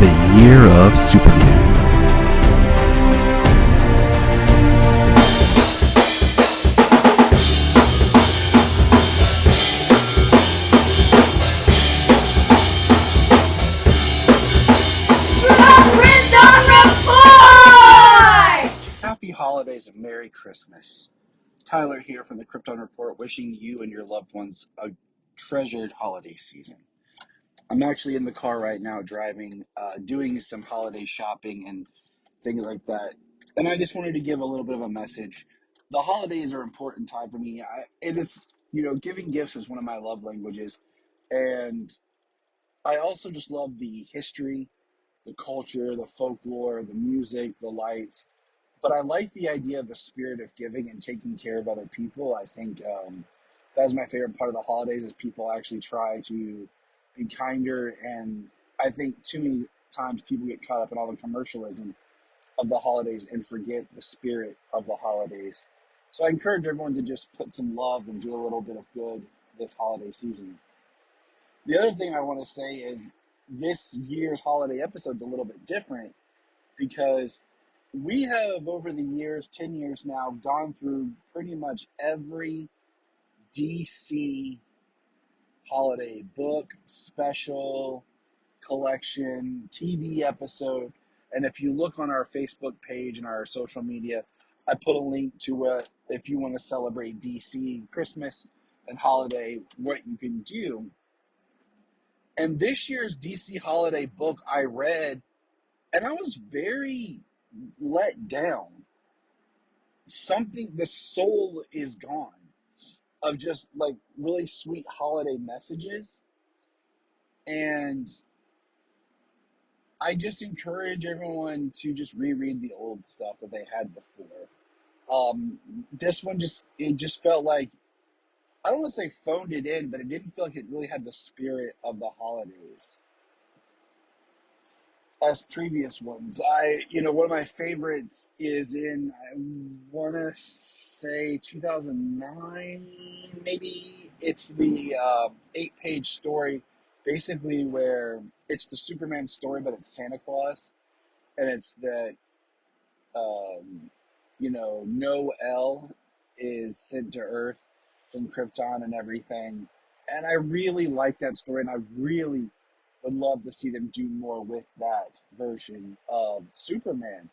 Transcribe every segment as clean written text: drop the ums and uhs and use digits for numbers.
the year of Superman. Happy holidays and Merry Christmas. Tyler here from the Krypton Report, wishing you and your loved ones a treasured holiday season. I'm actually in the car right now driving, doing some holiday shopping and things like that. And I just wanted to give a little bit of a message. The holidays are an important time for me. It is, giving gifts is one of my love languages. And I also just love the history, the culture, the folklore, the music, the lights. But I like the idea of the spirit of giving and taking care of other people. I think that's my favorite part of the holidays is people actually try to be kinder. And I think too many times people get caught up in all the commercialism of the holidays and forget the spirit of the holidays. So I encourage everyone to just put some love and do a little bit of good this holiday season. The other thing I want to say is this year's holiday episode is a little bit different because we have over the years, 10 years now, gone through pretty much every DC holiday book, special, collection, TV episode. And if you look on our Facebook page and our social media, I put a link to if you want to celebrate DC Christmas and holiday, what you can do. And this year's DC holiday book I read, and I was very let down. The soul is gone of just like really sweet holiday messages. And I just encourage everyone to just reread the old stuff that they had before. This one it just felt like, I don't want to say phoned it in, but it didn't feel like it really had the spirit of the holidays as previous ones. One of my favorites is in, I want to say 2009, maybe. It's the 8-page story, basically where it's the Superman story, but it's Santa Claus, and it's that, Noel is sent to Earth from Krypton and everything. And I really like that story, and I really would love to see them do more with that version of Superman.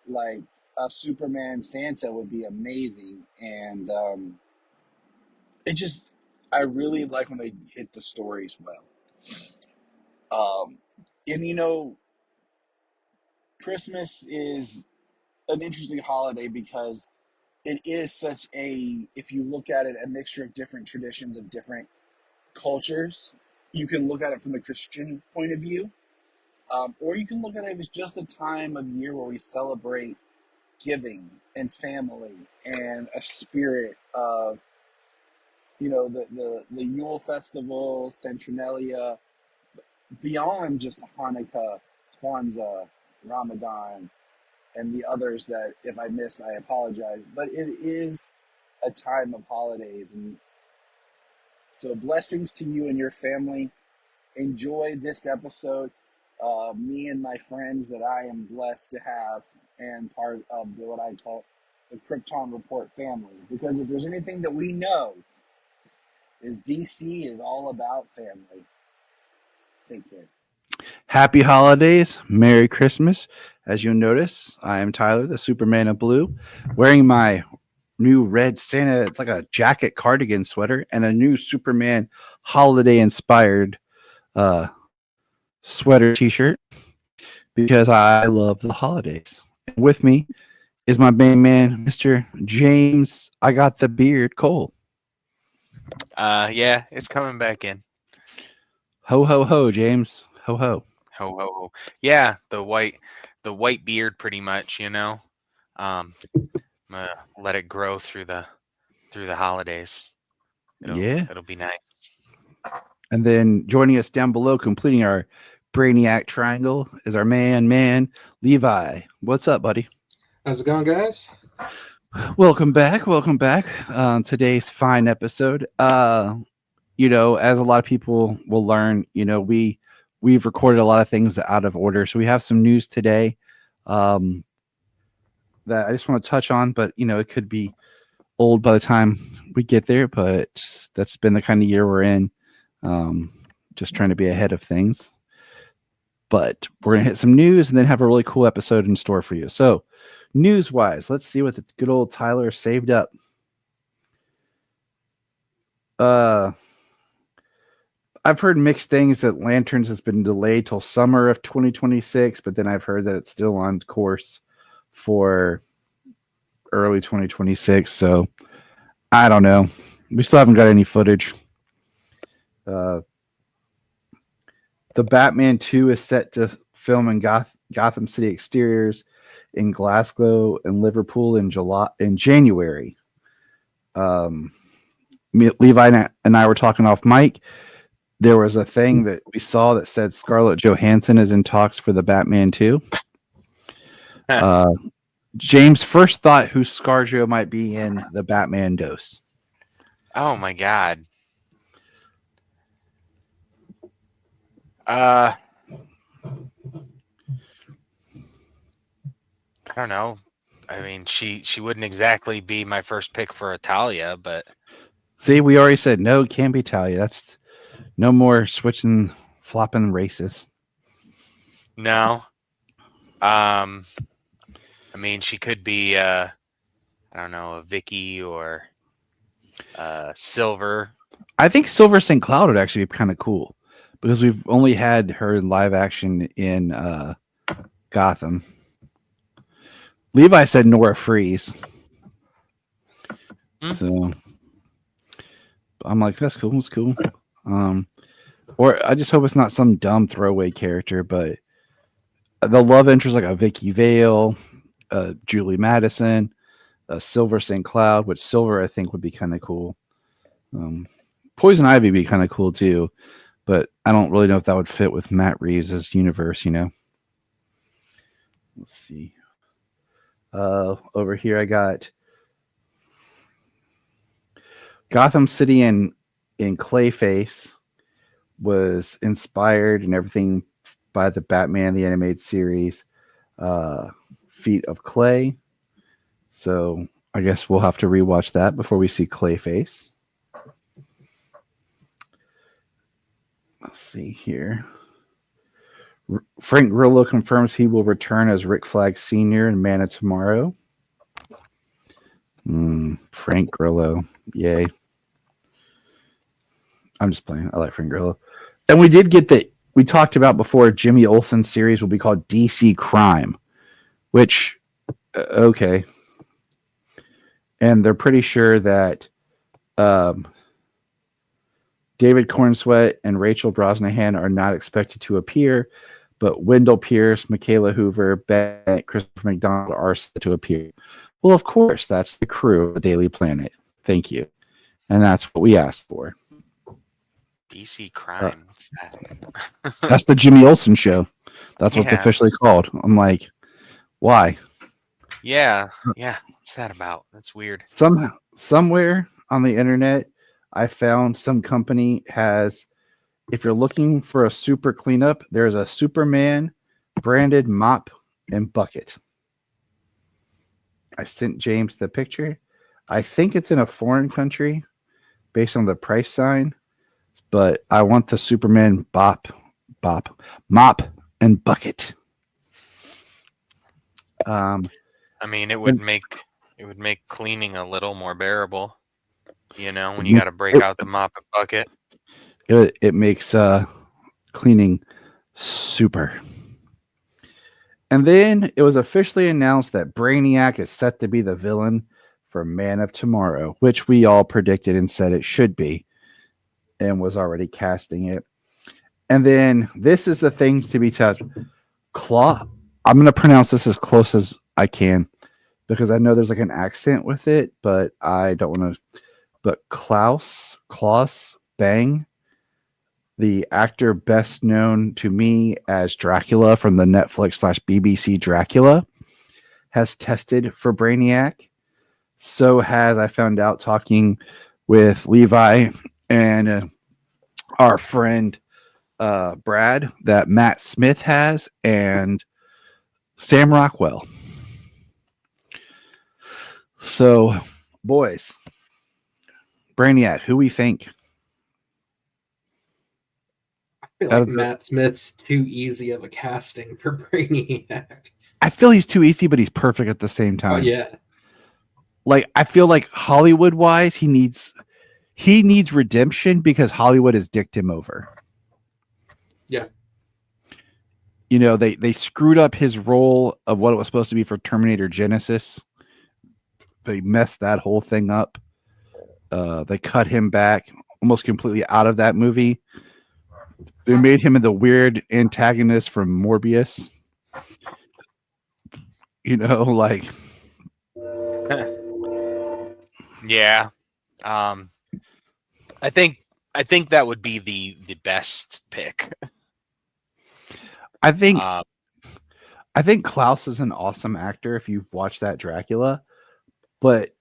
Like a Superman Santa would be amazing, and I really like when they hit the stories well. And Christmas is an interesting holiday because it is such if you look at it, a mixture of different traditions of different cultures. You can look at it from the Christian point of view, or you can look at it as just a time of year where we celebrate giving and family and a spirit of, the Yule festival, Centralia, beyond just Hanukkah, Kwanzaa, Ramadan, and the others that if I missed, I apologize. But it is a time of holidays. And so blessings to you and your family. Enjoy this episode. Me and my friends that I am blessed to have and part of what I call the Krypton Report family. Because if there's anything that we know is DC is all about family. Take care. Happy holidays, Merry Christmas. As you'll notice, I am Tyler, the Superman of Blue, wearing my new red Santa. It's like a jacket cardigan sweater and a new Superman holiday inspired sweater t-shirt because I love the holidays. And with me is my main man, Mr. James. I got the beard, Cole. Yeah, it's coming back in. Ho ho ho, James. Ho ho. Ho ho ho. Yeah, the white beard, pretty much. I'm gonna let it grow through the holidays. It'll be nice. And then joining us down below, completing our Brainiac triangle, is our man Levi. What's up, buddy? How's it going, guys? Welcome back. Today's fine episode. As a lot of people will learn, we we've recorded a lot of things out of order, so we have some news today um, that I just want to touch on. But it could be old by the time we get there. But that's been the kind of year we're in. Just trying to be ahead of things. But we're gonna hit some news and then have a really cool episode in store for you. So, news wise, let's see what the good old Tyler saved up. I've heard mixed things that Lanterns has been delayed till summer of 2026, but then I've heard that it's still on course for early 2026. So I don't know. We still haven't got any footage. The Batman 2 is set to film in Gotham City exteriors in Glasgow and Liverpool in January. Levi and I were talking off mic. There was a thing that we saw that said Scarlett Johansson is in talks for the Batman 2. James first thought who ScarJo might be in the Batman dose. Oh my god. I don't know. I mean, she wouldn't exactly be my first pick for Italia, but see, we already said no, can't be Talia. That's no more switching, flopping races. no. I mean, she could be I don't know, a Vicky or Silver. I think Silver St. Cloud would actually be kind of cool because we've only had her in live action in Gotham. Levi said Nora Freeze. So I'm like, that's cool. It's cool. Or I just hope it's not some dumb throwaway character, but the love interest like a Vicky Vale, Julie Madison, Silver St. Cloud, which Silver I think would be kind of cool. Poison Ivy would be kind of cool too, but I don't really know if that would fit with Matt Reeves' universe, Let's see. Over here I got Gotham City in Clayface was inspired and everything by the Batman the Animated Series Feet of Clay. So I guess we'll have to rewatch that before we see Clayface. Let's see here. Frank Grillo confirms he will return as Rick Flag Sr. in Man of Tomorrow. Frank Grillo. Yay. I'm just playing. I like Frank Grillo. And we did get we talked about before Jimmy Olsen's series will be called DC Crime, which, okay. And they're pretty sure that David Cornsweet and Rachel Brosnahan are not expected to appear, but Wendell Pierce, Michaela Hoover, Bennett, Christopher McDonald are set to appear. Well, of course, that's the crew of the Daily Planet. Thank you. And that's what we asked for. DC Crime. What's that? That's the Jimmy Olsen show. That's what's officially called. I'm like, why? Yeah. What's that about? That's weird. Somewhere on the internet, I found some company has, if you're looking for a super cleanup, there's a Superman branded mop and bucket. I sent James the picture. I think it's in a foreign country based on the price sign, but I want the Superman mop and bucket. I mean, it would make cleaning a little more bearable. When you got to break out the mop and bucket. It makes cleaning super. And then it was officially announced that Brainiac is set to be the villain for Man of Tomorrow, which we all predicted and said it should be, and was already casting it. And then this is the things to be touched. I'm going to pronounce this as close as I can because I know there's like an accent with it, but I don't want to. But Klaus Bang, the actor best known to me as Dracula from the Netflix/BBC Dracula, has tested for Brainiac. So has, I found out talking with Levi and our friend Brad that Matt Smith has and Sam Rockwell. So, boys, Brainiac, who we think? I feel like Matt Smith's too easy of a casting for Brainiac. I feel he's too easy, but he's perfect at the same time. Oh yeah. Like I feel like Hollywood wise, he needs redemption because Hollywood has dicked him over. Yeah. You know, they screwed up his role of what it was supposed to be for Terminator Genesis. They messed that whole thing up. They cut him back almost completely out of that movie. They made him the weird antagonist from Morbius. You know, like yeah. I think that would be the best pick. I think Klaus is an awesome actor if you've watched that Dracula, but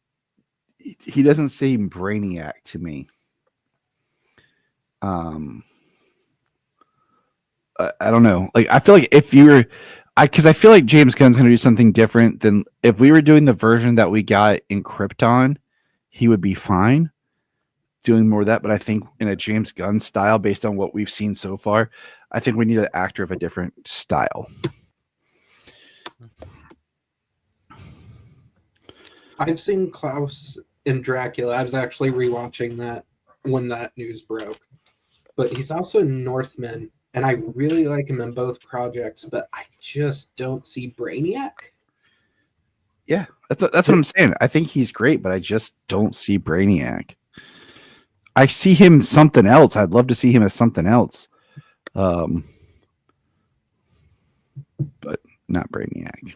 he doesn't seem Brainiac to me. I don't know. Like I feel like if you're because I feel like James Gunn's going to do something different than if we were doing the version that we got in Krypton, he would be fine doing more of that. But I think in a James Gunn style, based on what we've seen so far, I think we need an actor of a different style. I've seen Klaus in Dracula. I was actually rewatching that when that news broke. But he's also in Northman, and I really like him in both projects, but I just don't see Brainiac. Yeah, that's what I'm saying. I think he's great, but I just don't see Brainiac. I see him something else. I'd love to see him as something else. But not Brainiac.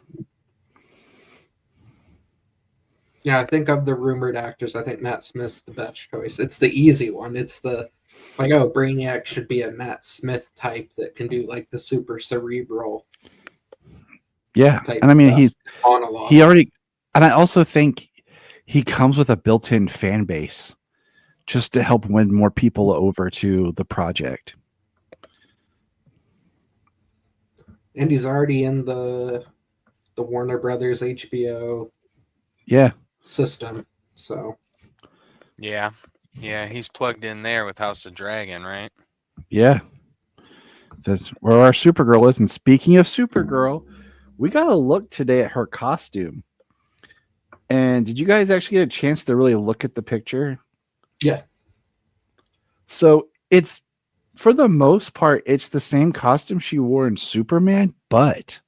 Yeah, I think of the rumored actors, I think Matt Smith's the best choice. It's the easy one. It's the like, oh, Brainiac should be a Matt Smith type that can do like the super cerebral. Yeah, and I mean he already, and I also think he comes with a built-in fan base just to help win more people over to the project. And he's already in the Warner Brothers HBO system. So yeah, he's plugged in there with House of Dragon, right? Yeah, that's where our Supergirl is. And speaking of Supergirl, we got a look today at her costume. And did you guys actually get a chance to really look at the picture? Yeah. So it's, for the most part, it's the same costume she wore in Superman, but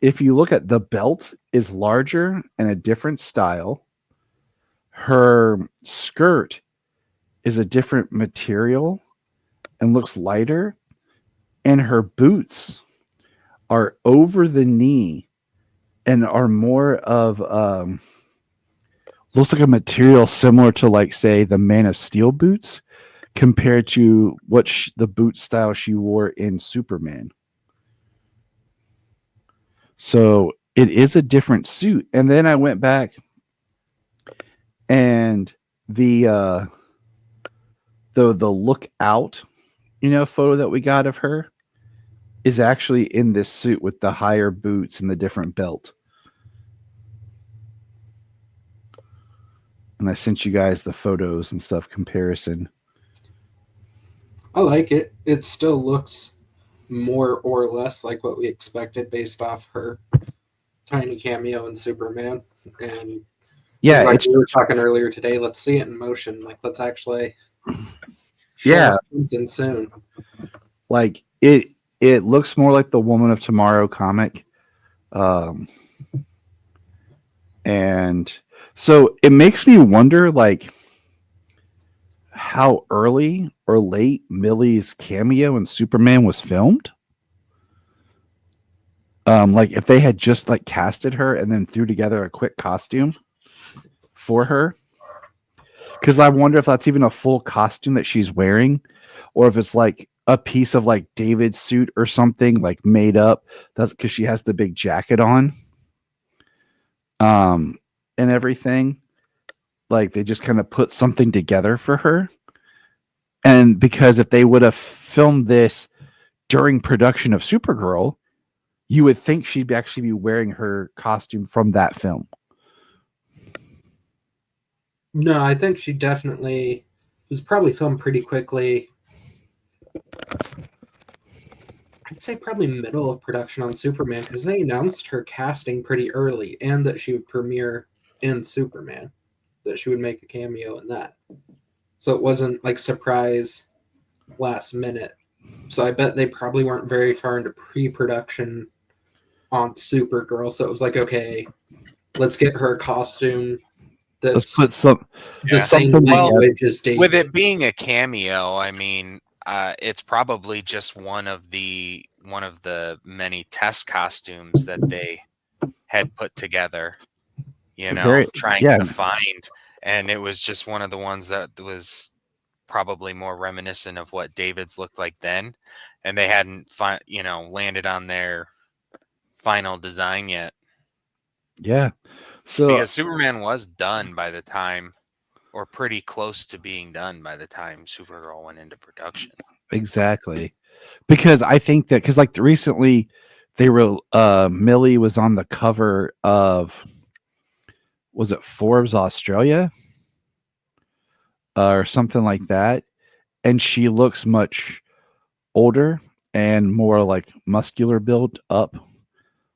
if you look at the belt is larger and a different style. Her skirt is a different material and looks lighter, and her boots are over the knee and are more of looks like a material similar to, like, say, the Man of Steel boots compared to what the boot style she wore in Superman. So it is a different suit. And then I went back and the look out, photo that we got of her is actually in this suit with the higher boots and the different belt. And I sent you guys the photos and stuff comparison. I like it. It still looks more or less like what we expected based off her tiny cameo in Superman. And yeah, like we were talking earlier today, let's see it in motion. Like, let's actually show something soon. Like it looks more like the Woman of Tomorrow comic. And so it makes me wonder, like, how early or late Millie's cameo in Superman was filmed. Like if they had just like casted her and then threw together a quick costume for her. Because I wonder if that's even a full costume that she's wearing, or if it's like a piece of like David's suit or something like made up. That's because she has the big jacket on. And everything. Like they just kind of put something together for her. And because if they would have filmed this during production of Supergirl, you would think she'd actually be wearing her costume from that film. No, I think she definitely was probably filmed pretty quickly. I'd say probably middle of production on Superman, because they announced her casting pretty early and that she would premiere in Superman, that she would make a cameo in that. So it wasn't like surprise last minute. So I bet they probably weren't very far into pre-production on Supergirl. So it was like, okay, let's get her a costume Let's that's put some the Yeah. same something language as David. With it being a cameo, I mean, it's probably just one of the many test costumes that they had put together. You know, Very, trying yeah. to find, and it was just one of the ones that was probably more reminiscent of what David's looked like then, and they hadn't landed on their final design yet. Yeah. So Because Superman was done by the time, or pretty close to being done by the time Supergirl went into production. exactly. Because I think that because like recently they were Millie was on the cover of, was it Forbes Australia or something like that, and she looks much older and more like muscular build up,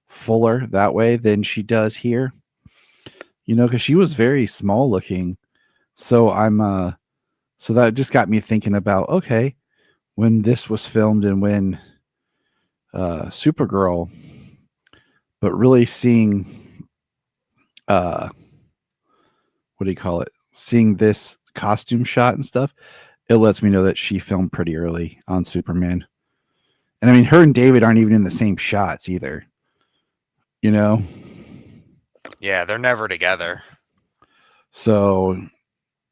fuller that way than she does here. You know, because she was very small looking. So so that just got me thinking about, okay, when this was filmed and when Supergirl, but really seeing what do you call it? Seeing this costume shot and stuff, it lets me know that she filmed pretty early on Superman. And I mean, her and David aren't even in the same shots either. You know? Yeah, they're never together. So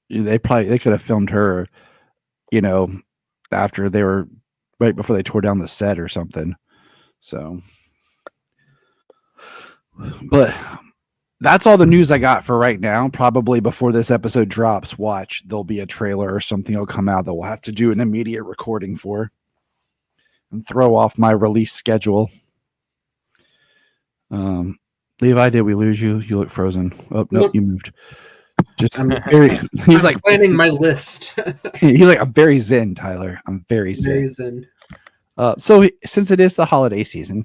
they could have filmed her, you know, after they were right before they tore down the set or something. So, but that's all the news I got for right now. Probably before this episode drops, watch, there'll be a trailer or something will come out that we'll have to do an immediate recording for and throw off my release schedule. Levi, did we lose you? You look frozen. Oh, no, Nope. you moved. Just He's like planning my list. he's like, I'm very zen, Tyler. I'm very zen. Very zen. So since it is the holiday season,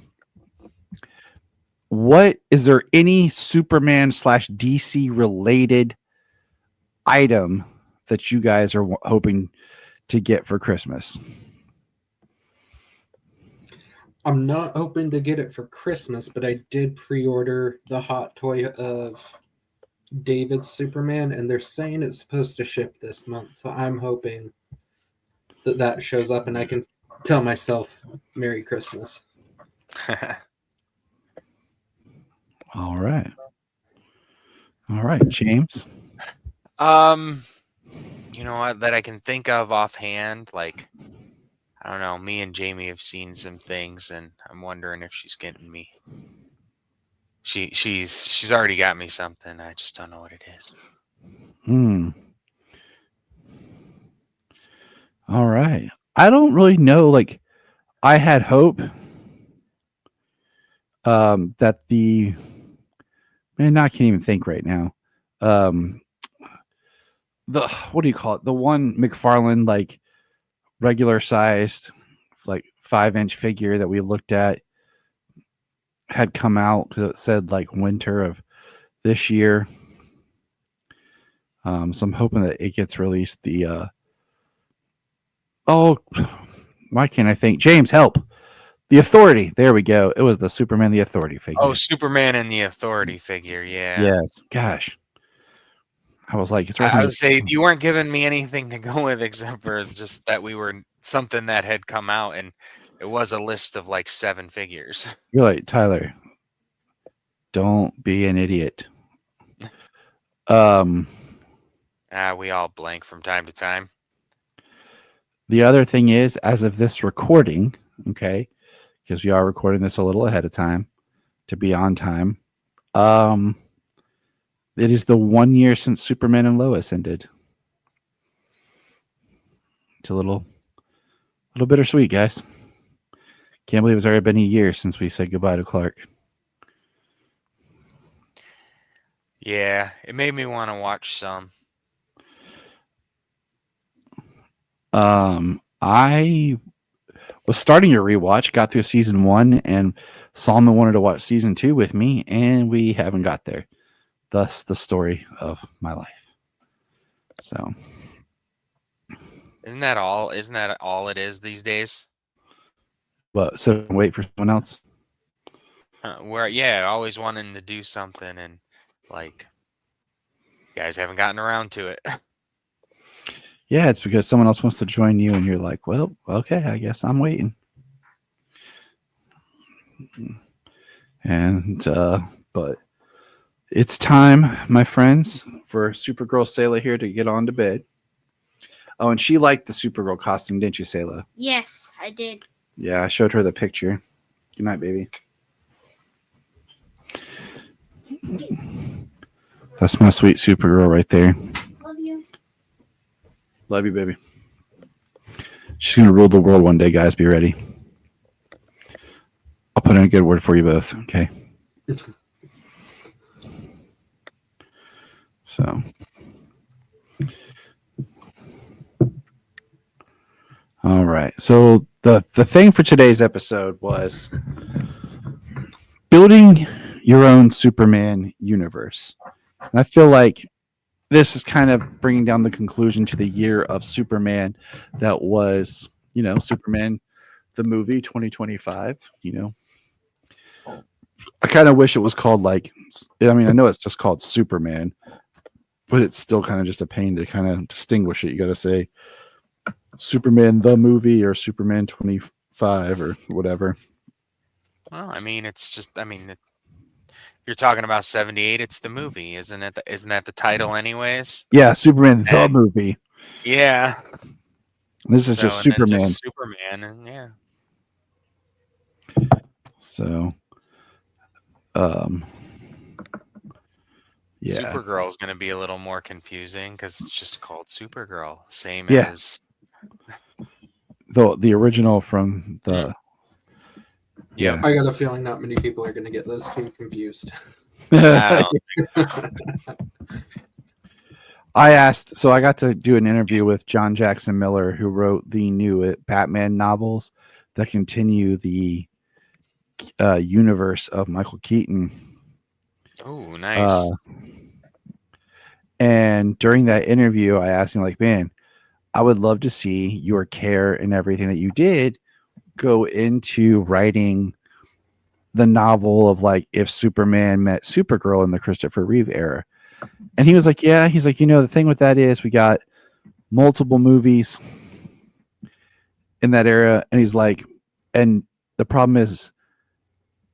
what is there any Superman / DC related item that you guys are hoping to get for Christmas? I'm not hoping to get it for Christmas, but I did pre-order the hot toy of David's Superman, and they're saying it's supposed to ship this month. So I'm hoping that that shows up and I can tell myself Merry Christmas. All right. All right, James. You know what, that I can think of offhand, like, I don't know, me and Jamie have seen some things and I'm wondering if she's getting me. She's already got me something. I just don't know what it is. All right. I don't really know. Like, I had hope that I can't even think right now. The what do you call it? The one McFarlane, like regular sized, like 5-inch figure that we looked at had come out because it said like winter of this year. So I'm hoping that it gets released. Why can't I think? James, help! The Authority. There we go. It was the Superman the Authority figure. Oh, Superman and the Authority figure. Yeah. Yes. Gosh. I was like, it's right. I would say you weren't giving me anything to go with except for just that we were something that had come out, and it was a list of like 7 figures. You're like, Tyler, don't be an idiot. We all blank from time to time. The other thing is, as of this recording, okay, because we are recording this a little ahead of time to be on time. It is the 1 year since Superman and Lois ended. It's a little bittersweet, guys. Can't believe it's already been a year since we said goodbye to Clark. Yeah, it made me want to watch some. I was starting a rewatch, got through season 1, and Solomon wanted to watch season 2 with me, and we haven't got there. Thus, the story of my life. So, Isn't that all? Isn't that all it is these days? but so wait for someone else. Always wanting to do something, and like, you guys haven't gotten around to it. Yeah, it's because someone else wants to join you, and you're like, well, okay, I guess I'm waiting. And but it's time, my friends, for Supergirl Sayla here to get on to bed. Oh, and she liked the Supergirl costume, didn't you, Sayla? Yes, I did. Yeah, I showed her the picture. Good night, baby. That's my sweet Supergirl right there. Love you. Love you, baby. She's going to rule the world one day, guys. Be ready. I'll put in a good word for you both, okay? So. All right. So the thing for today's episode was building your own Superman universe. And I feel like this is kind of bringing down the conclusion to the year of Superman that was, Superman, the movie 2025, I kind of wish it was called I know it's just called Superman, but it's still kind of just a pain to kind of distinguish it. You got to say Superman the movie or Superman 25 or whatever. Well, I mean, it's just, you're talking about 78. It's the movie, isn't it? Isn't that the title, anyways? Yeah, Superman the movie. Yeah. This is just Superman. Just Superman, and yeah. So, yeah. Supergirl is going to be a little more confusing because it's just called Supergirl, same Yeah. as the original from the. Yeah. I got a feeling not many people are going to get those two confused. I asked, so I got to do an interview with John Jackson Miller, who wrote the new Batman novels that continue the universe of Michael Keaton. Oh, nice. And during that interview, I asked him, like, man, I would love to see your care and everything that you did go into writing the novel of like if Superman met Supergirl in the Christopher Reeve era. And he was like, yeah, he's like, the thing with that is we got multiple movies in that era. And he's like, and the problem is,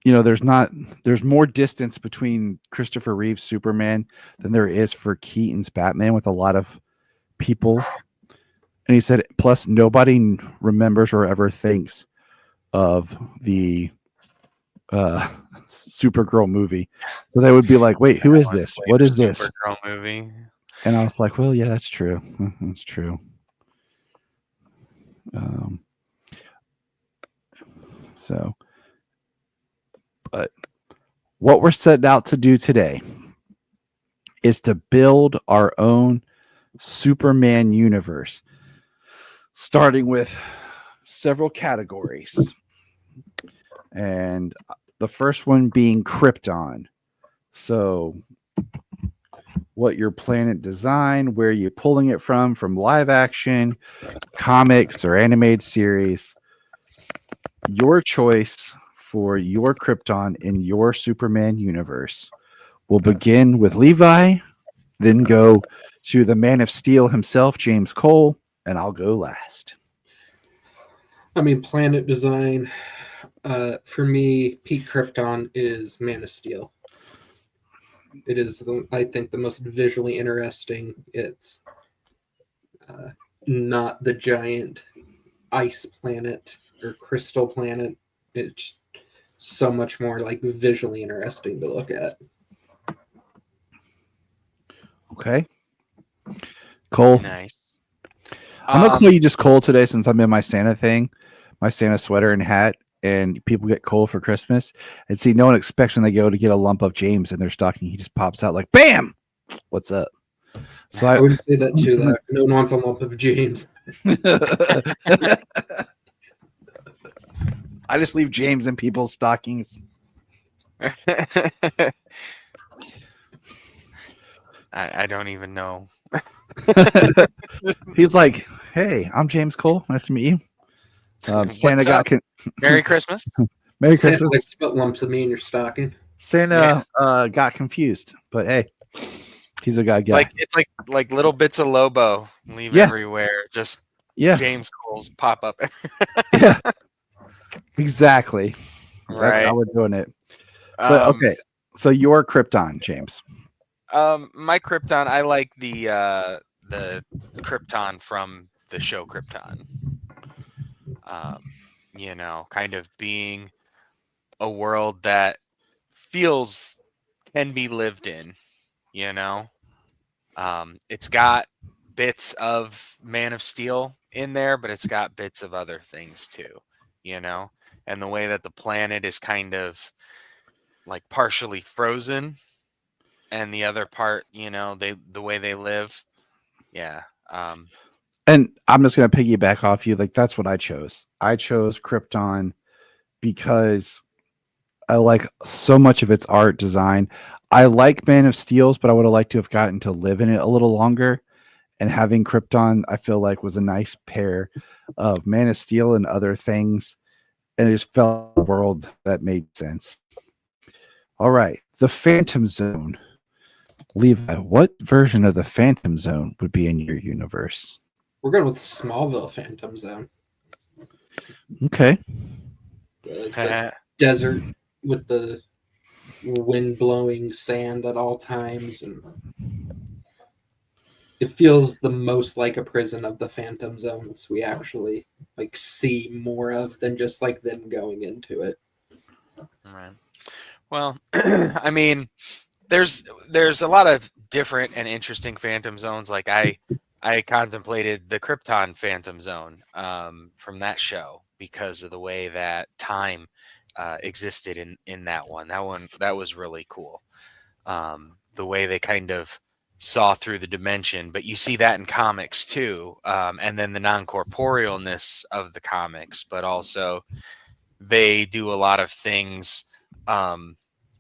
there's more distance between Christopher Reeve's Superman than there is for Keaton's Batman with a lot of people. And he said, plus nobody remembers or ever thinks of the Supergirl movie. So they would be like, wait, who is this? What is this? Supergirl movie. And I was like, well, yeah, that's true. That's true. But what we're setting out to do today is to build our own Superman universe, starting with several categories. And the first one being Krypton. So what your planet design, where you're pulling it from live action, comics, or animated series. Your choice for your Krypton in your Superman universe. We'll begin with Levi, then go to the Man of Steel himself, James Cole, and I'll go last. Planet design, for me, Pete Krypton is Man of Steel. It is, I think, the most visually interesting. It's not the giant ice planet or crystal planet. It's so much more visually interesting to look at. Okay. Cole. Nice. I'm gonna call you just cold today since I'm in my Santa thing, my Santa sweater and hat, and people get cold for Christmas. And see, no one expects when they go to get a lump of James in their stocking. He just pops out like, "Bam! What's up?" So I wouldn't say that too. That no one wants a lump of James. I just leave James in people's stockings. I don't even know. He's like, "Hey, I'm James Cole. Nice to meet you." Santa What's got up? Merry Christmas. Merry Santa Christmas. likes to put lumps of me in your stocking. Santa got confused, but hey, he's a good guy. It's like little bits of Lobo leave Yeah. everywhere. Just Yeah, James Coles pop up. yeah, exactly. That's Right. how we're doing it. But okay, so your Krypton, James. My Krypton, I like the Krypton from the show Krypton. Kind of being a world that can be lived in, you know. It's got bits of Man of Steel in there, but it's got bits of other things too, you know. And the way that the planet is kind of like partially frozen, and the other part, the way they live, yeah. And I'm just gonna piggyback off you. Like that's what I chose. I chose Krypton because I like so much of its art design. I like Man of Steel's, but I would have liked to have gotten to live in it a little longer. And having Krypton, I feel like was a nice pair of Man of Steel and other things. And it just felt a world that made sense. All right. The Phantom Zone. Levi, what version of the Phantom Zone would be in your universe? We're going with the Smallville Phantom Zone. Okay. Like the desert with the wind blowing sand at all times, and it feels the most like a prison of the Phantom Zones we actually like see more of than just like them going into it. Right. Well, I mean, there's a lot of different and interesting Phantom Zones. Like I contemplated the Krypton Phantom Zone from that show because of the way that time existed in that one. That was really cool. The way they kind of saw through the dimension, but you see that in comics too. And then the non-corporealness of the comics, but also they do a lot of things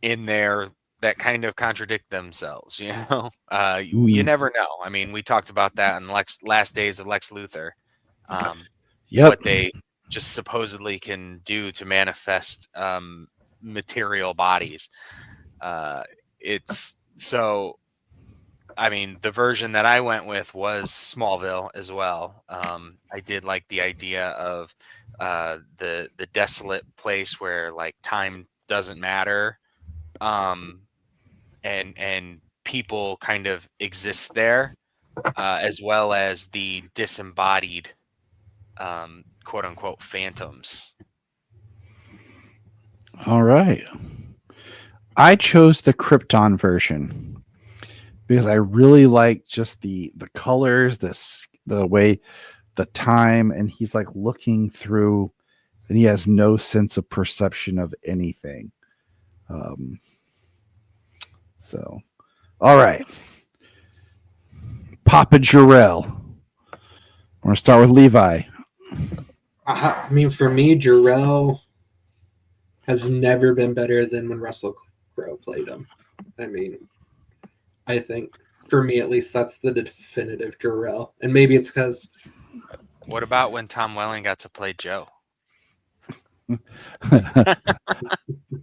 in there that kind of contradict themselves. You never know. I mean, we talked about that in Last Days of Lex Luthor. What they just supposedly can do to manifest material bodies. It's so. I mean, the version that I went with was Smallville as well. I did like the idea of the desolate place where like time doesn't matter, and people kind of exist there, as well as the disembodied, quote unquote, phantoms. All right. I chose the Krypton version because I really like just the colors, the way the time, and he's like looking through, and he has no sense of perception of anything. So, all right, Papa Jarrell. We're gonna start with Levi. I mean, for me, Jarrell has never been better than when Russell Crowe played him. I mean, I think for me at least, that's the definitive Jarrell, and maybe it's because. What about when Tom Welling got to play Joe?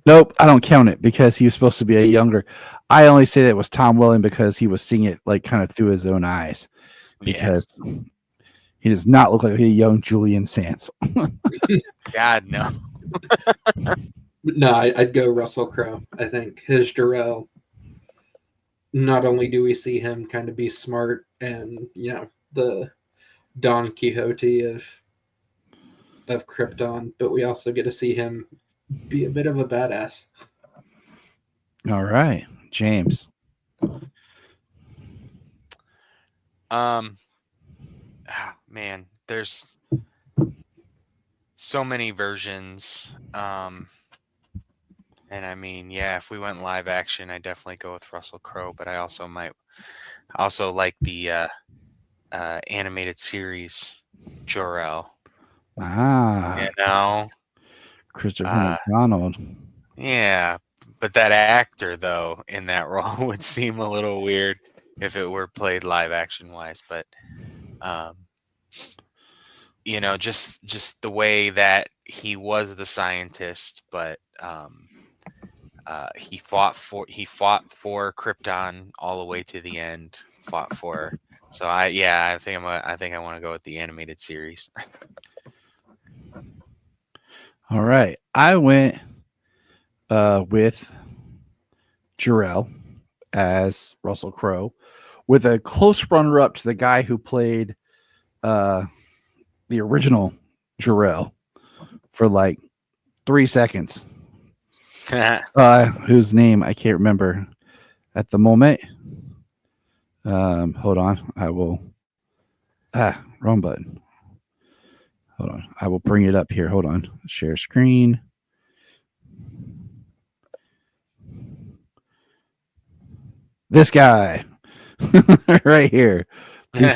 Nope, I don't count it because he was supposed to be a younger. I only say that it was Tom Welling because he was seeing it like kind of through his own eyes. Because he does not look like a young Julian Sands. God, no. No, I'd go Russell Crowe. I think his Jarrell. Not only do we see him kind of be smart and the Don Quixote of Krypton, but we also get to see him be a bit of a badass. All right, James. man, there's so many versions. And I mean, yeah, if we went live action, I definitely go with Russell Crowe. But I also like the animated series Jor-El. Ah, You know, Christopher uh, McDonald. yeah. But that actor though in that role would seem a little weird if it were played live action wise. But um, just the way that he was the scientist, but he fought for Krypton all the way to the end. Fought for. So I think I want to go with the animated series. All right. I went with Jor-El as Russell Crowe, with a close runner up to the guy who played the original Jor-El for like 3 seconds. Whose name I can't remember at the moment. Hold on. I will. Wrong button. Hold on. I will bring it up here. Hold on. Share screen. This guy right here. The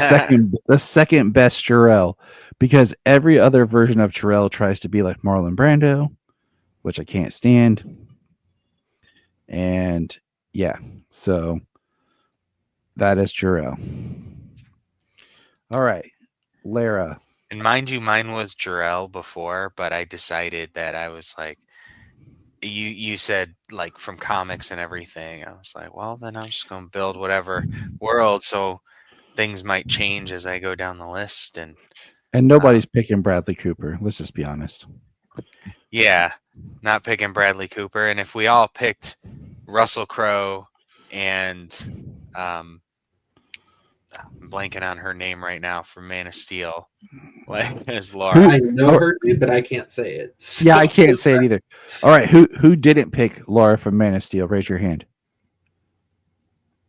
second best Jor-El, because every other version of Jor-El tries to be like Marlon Brando, which I can't stand. And yeah, so that is Jor-El. All right, Lara. And mind you, mine was Jor-El before, but I decided that I was like, you said like from comics and everything. I was like, well, then I'm just gonna build whatever world, so things might change as I go down the list. And nobody's picking Bradley Cooper. Let's just be honest. Yeah, not picking Bradley Cooper. And if we all picked Russell Crowe and I'm blanking on her name right now from Man of Steel, like as Laura. I know her name, but I can't say it. So. Yeah, I can't say it either. All right, who didn't pick Laura from Man of Steel? Raise your hand.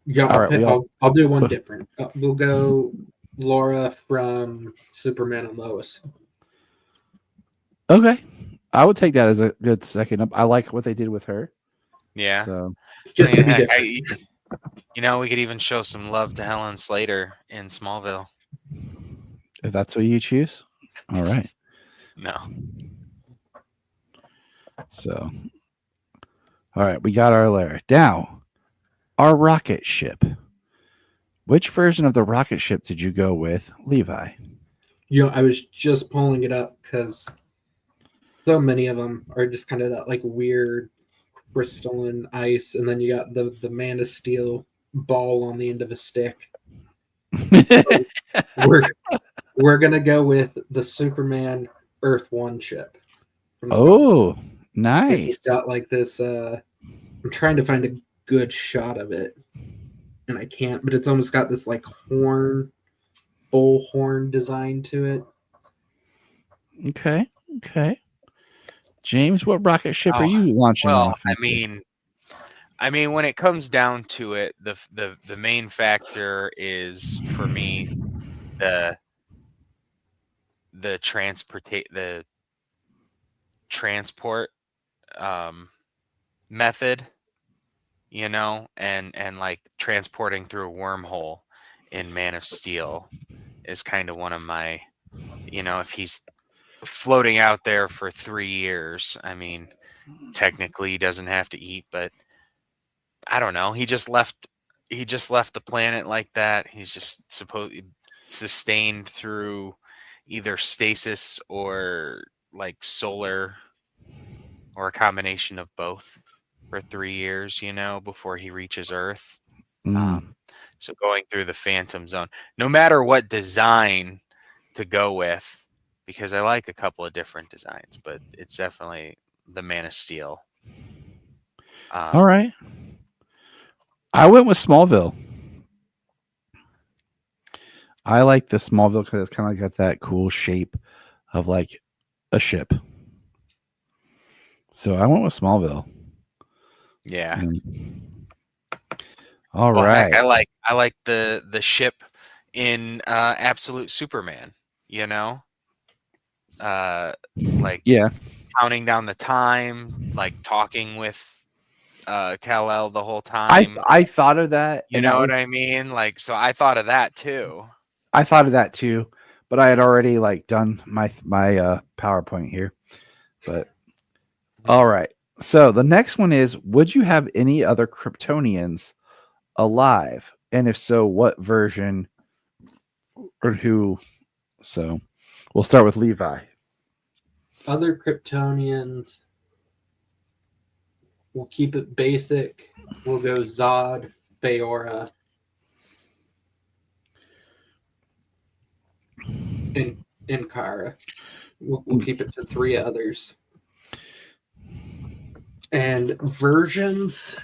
Yeah, All right, I'll do one different. We'll go Laura from Superman and Lois. Okay, I would take that as a good second up. I like what they did with her. Yeah. So Just to be heck, different. we could even show some love to Helen Slater in Smallville. if that's what you choose, all right. No. So, all right, we got our lair. Now, our rocket ship. Which version of the rocket ship did you go with, Levi? I was just pulling it up because so many of them are just kind of that like weird crystalline ice, and then you got the Man of Steel ball on the end of a stick. We're gonna go with the Superman Earth One ship. Oh, nice. It's got like this. I'm trying to find a good shot of it, and I can't. But it's almost got this like bull horn design to it. Okay. James, what rocket ship are you launching off? I mean, when it comes down to it, the main factor is for me the transport method, and like transporting through a wormhole in Man of Steel is kind of one of my, if he's floating out there for 3 years, I mean, technically he doesn't have to eat, but I don't know. He just left the planet like that. He's just sustained through either stasis or like solar or a combination of both for 3 years, before he reaches Earth. So going through the Phantom Zone, no matter what design to go with, because I like a couple of different designs, but it's definitely the Man of Steel. All right. I went with Smallville. I like the Smallville because it's kind of got that cool shape of like a ship. So I went with Smallville. Yeah. All right. Heck, I like the ship in Absolute Superman. you know, like Yeah, counting down the time, like talking with Kal-El the whole I time. I thought of that, You and that know was what I mean? Like, so I thought of that too. I thought of that too, but I had already like done my PowerPoint here. But all right, so the next one is: would you have any other Kryptonians alive, and if so, what version or who? So we'll start with Levi. Other Kryptonians, we'll keep it basic. We'll go Zod, Feora, and Kara. We'll keep it to 3 others. And versions,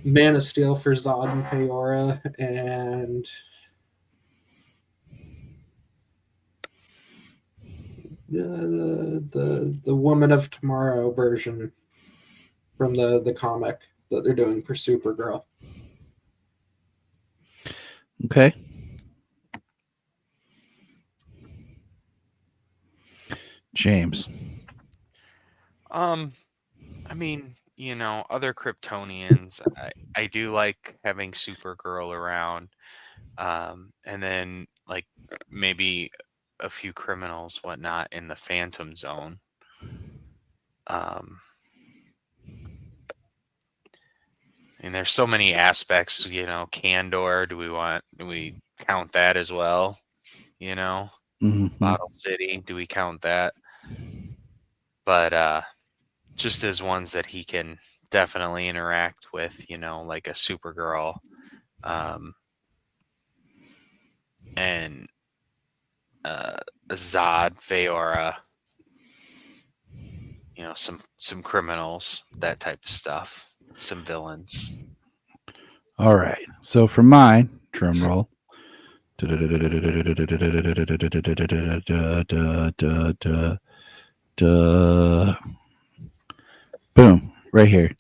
Man of Steel for Zod and Feora, and the Woman of Tomorrow version from the comic that they're doing for Supergirl. Okay. James. I mean, other Kryptonians, I do like having Supergirl around. And then like maybe a few criminals, whatnot, in the Phantom Zone. And there's so many aspects, Candor, do we count that as well? Bottle City, do we count that? But just as ones that he can definitely interact with, like a Supergirl, and Zod, Feora, some criminals, that type of stuff, some villains. All right. So for mine, drum roll. Boom, right here.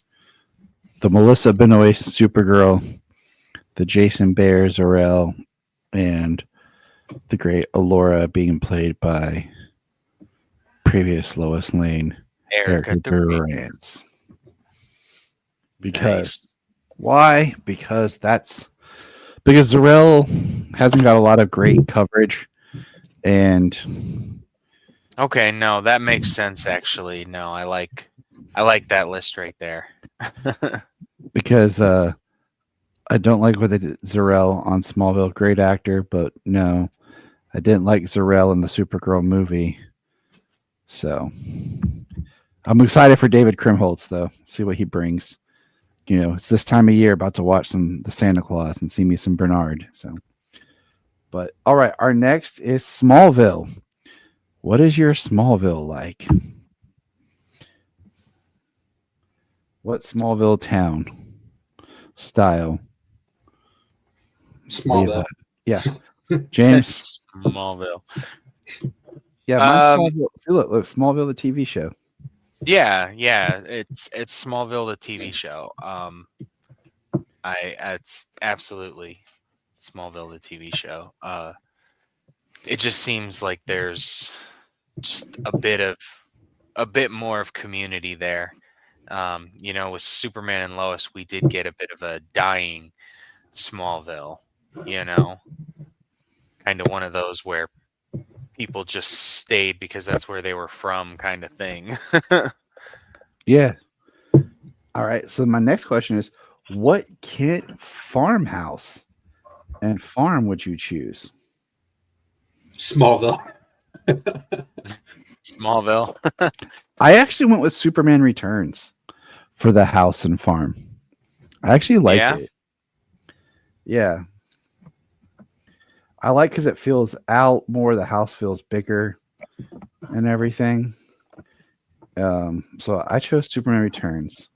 The Melissa Benoist Supergirl, the Jason Bear Zor-El, and the great Alora being played by previous Lois Lane, Erica Erica Durant. Durant. Because Nice. why? Because Zor-El hasn't got a lot of great coverage, and Okay, no, that makes sense actually. No, I like that list right there. because I don't like what they did Zor-El on Smallville. Great actor, but no, I didn't like Zor-El in the Supergirl movie. So I'm excited for David Krumholtz, though. See what he brings. It's this time of year, about to watch the Santa Claus and see me some Bernard. So, but all right, our next is Smallville. What is your Smallville like? What Smallville town style? Smallville. Yeah, James. Smallville. Yeah, mine's Smallville. See, look, Smallville, the TV show. Yeah, it's Smallville, the TV show. It's absolutely Smallville, the TV show. It just seems like there's just a bit more of community there. With Superman and Lois, we did get a bit of a dying Smallville, kind of one of those where people just stayed because that's where they were from, kind of thing. Yeah. All right. So my next question is, what Kent farmhouse and farm would you choose? Smallville. Smallville. I actually went with Superman Returns for the house and farm. I actually like it. Yeah. I like because it feels out more. The house feels bigger and everything. So I chose Superman Returns.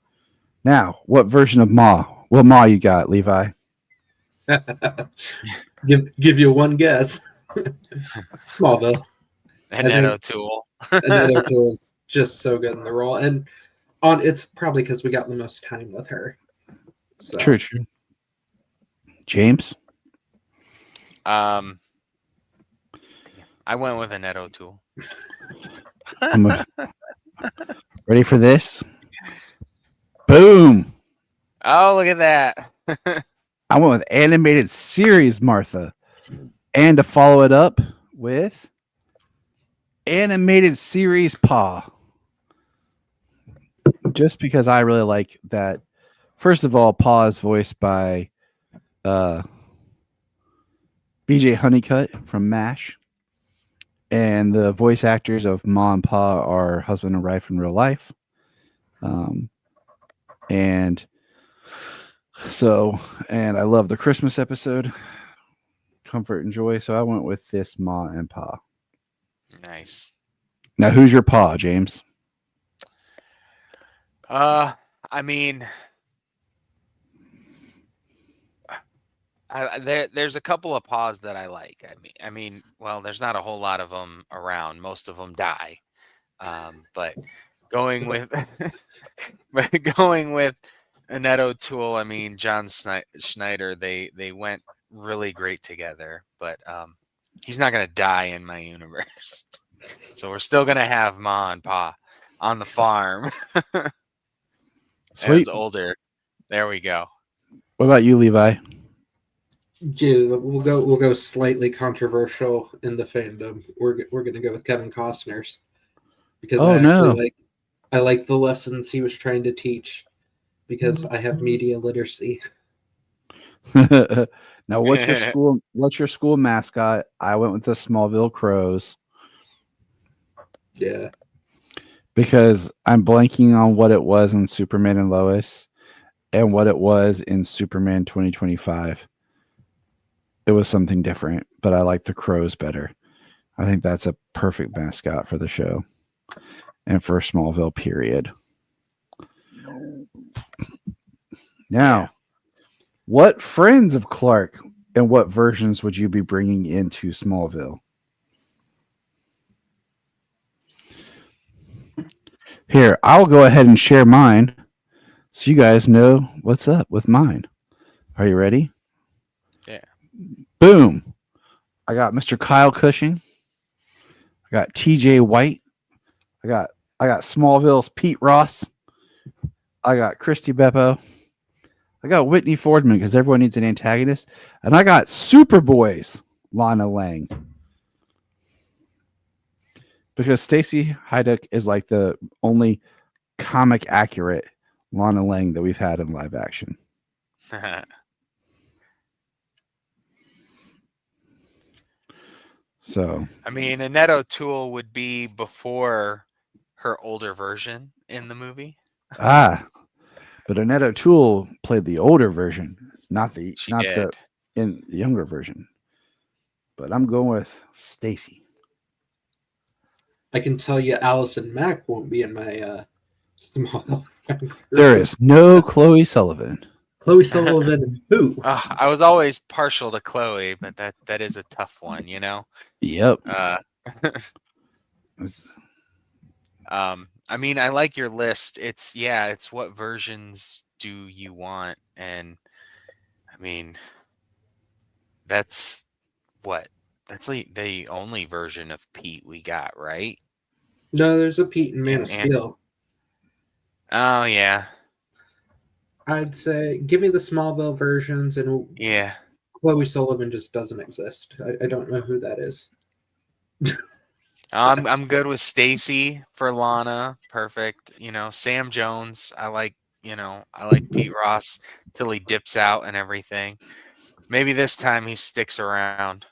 Now, what version of Ma? What Ma you got, Levi? Give you one guess. Smallville. Annette O'Toole. Annette O'Toole is just so good in the role, and it's probably because we got the most time with her. So. True. James. I went with a Net O'Toole. Ready for this? Boom! Oh, look at that. I went with animated series Martha. And to follow it up with animated series Pa. Just because I really like that. First of all, Pa is voiced by BJ Honeycutt from MASH. And the voice actors of Ma and Pa are husband and wife in real life. And I love the Christmas episode, Comfort and Joy. So I went with this Ma and Pa. Nice. Now, who's your Pa, James? I mean, there's a couple of paws that I like. Well, there's not a whole lot of them around. Most of them die. But going with Annette O'Toole, I mean, John Schneider, they went really great together. But he's not gonna die in my universe, so we're still gonna have Ma and Pa on the farm. Sweet. As older. There we go. What about you, Levi? Dude, we'll go slightly controversial in the fandom. We're gonna go with Kevin Costner's because I like the lessons he was trying to teach because I have media literacy. Now, what's your school mascot? I went with the Smallville Crows. Yeah. Because I'm blanking on what it was in Superman and Lois and what it was in Superman 2025. It was something different, but I like the Crows better. I think that's a perfect mascot for the show and for Smallville, period. Now, what friends of Clark and what versions would you be bringing into Smallville? Here, I'll go ahead and share mine so you guys know what's up with mine. Are you ready? Yeah. Boom. I got Mr. Kyle Cushing. I got TJ White. I got Smallville's Pete Ross. I got Christy Beppo. I got Whitney Fordman because everyone needs an antagonist. And I got Superboy's Lana Lang. Because Stacey Hyduck is like the only comic accurate Lana Lang that we've had in live action. So, I mean, Annette O'Toole would be before her older version in the movie. but Annette O'Toole played the older version, not the younger version. But I'm going with Stacy. I can tell you Allison Mack won't be in my Smallville. There is no Chloe Sullivan. Chloe Sullivan, who? I was always partial to Chloe, but that is a tough one, you know? Yep. I mean, I like your list. It's what versions do you want? And I mean, that's like the only version of Pete we got, right? No, there's a Pete and Man of Steel. Oh yeah. I'd say give me the Smallville versions, and Chloe Sullivan just doesn't exist. I don't know who that is. I'm good with Stacy for Lana. Perfect. You know, Sam Jones. I like Pete Ross till he dips out and everything. Maybe this time he sticks around.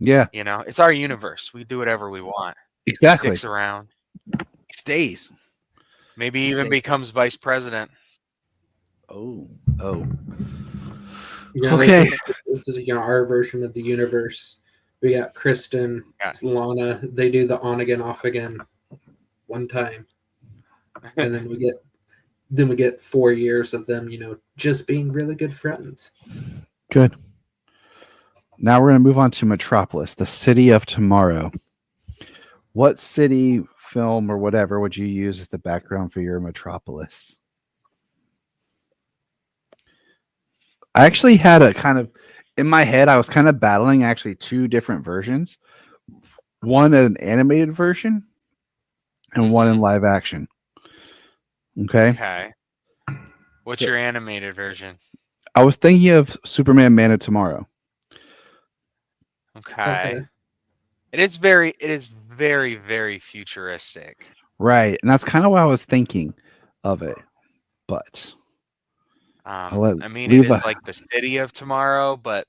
Yeah. You know, it's our universe. We do whatever we want. Exactly. He sticks around. He stays. Maybe even becomes vice president. Oh. Yeah, okay. This is our version of the universe. We got Kristen, Lana. They do the on again, off again, one time, and then we get 4 years of them, just being really good friends. Good. Now we're going to move on to Metropolis, the city of tomorrow. What city, film, or whatever would you use as the background for your Metropolis? I actually had a kind of, in my head, I was kind of battling actually two different versions. one an animated version and one in live action. Okay. Okay. What's So- your animated version? I was thinking of Superman Man of Tomorrow. Okay. It is very, very futuristic. Right. And that's kind of why I was thinking of it. But I'll let I mean, it Levi. is like the city of tomorrow, but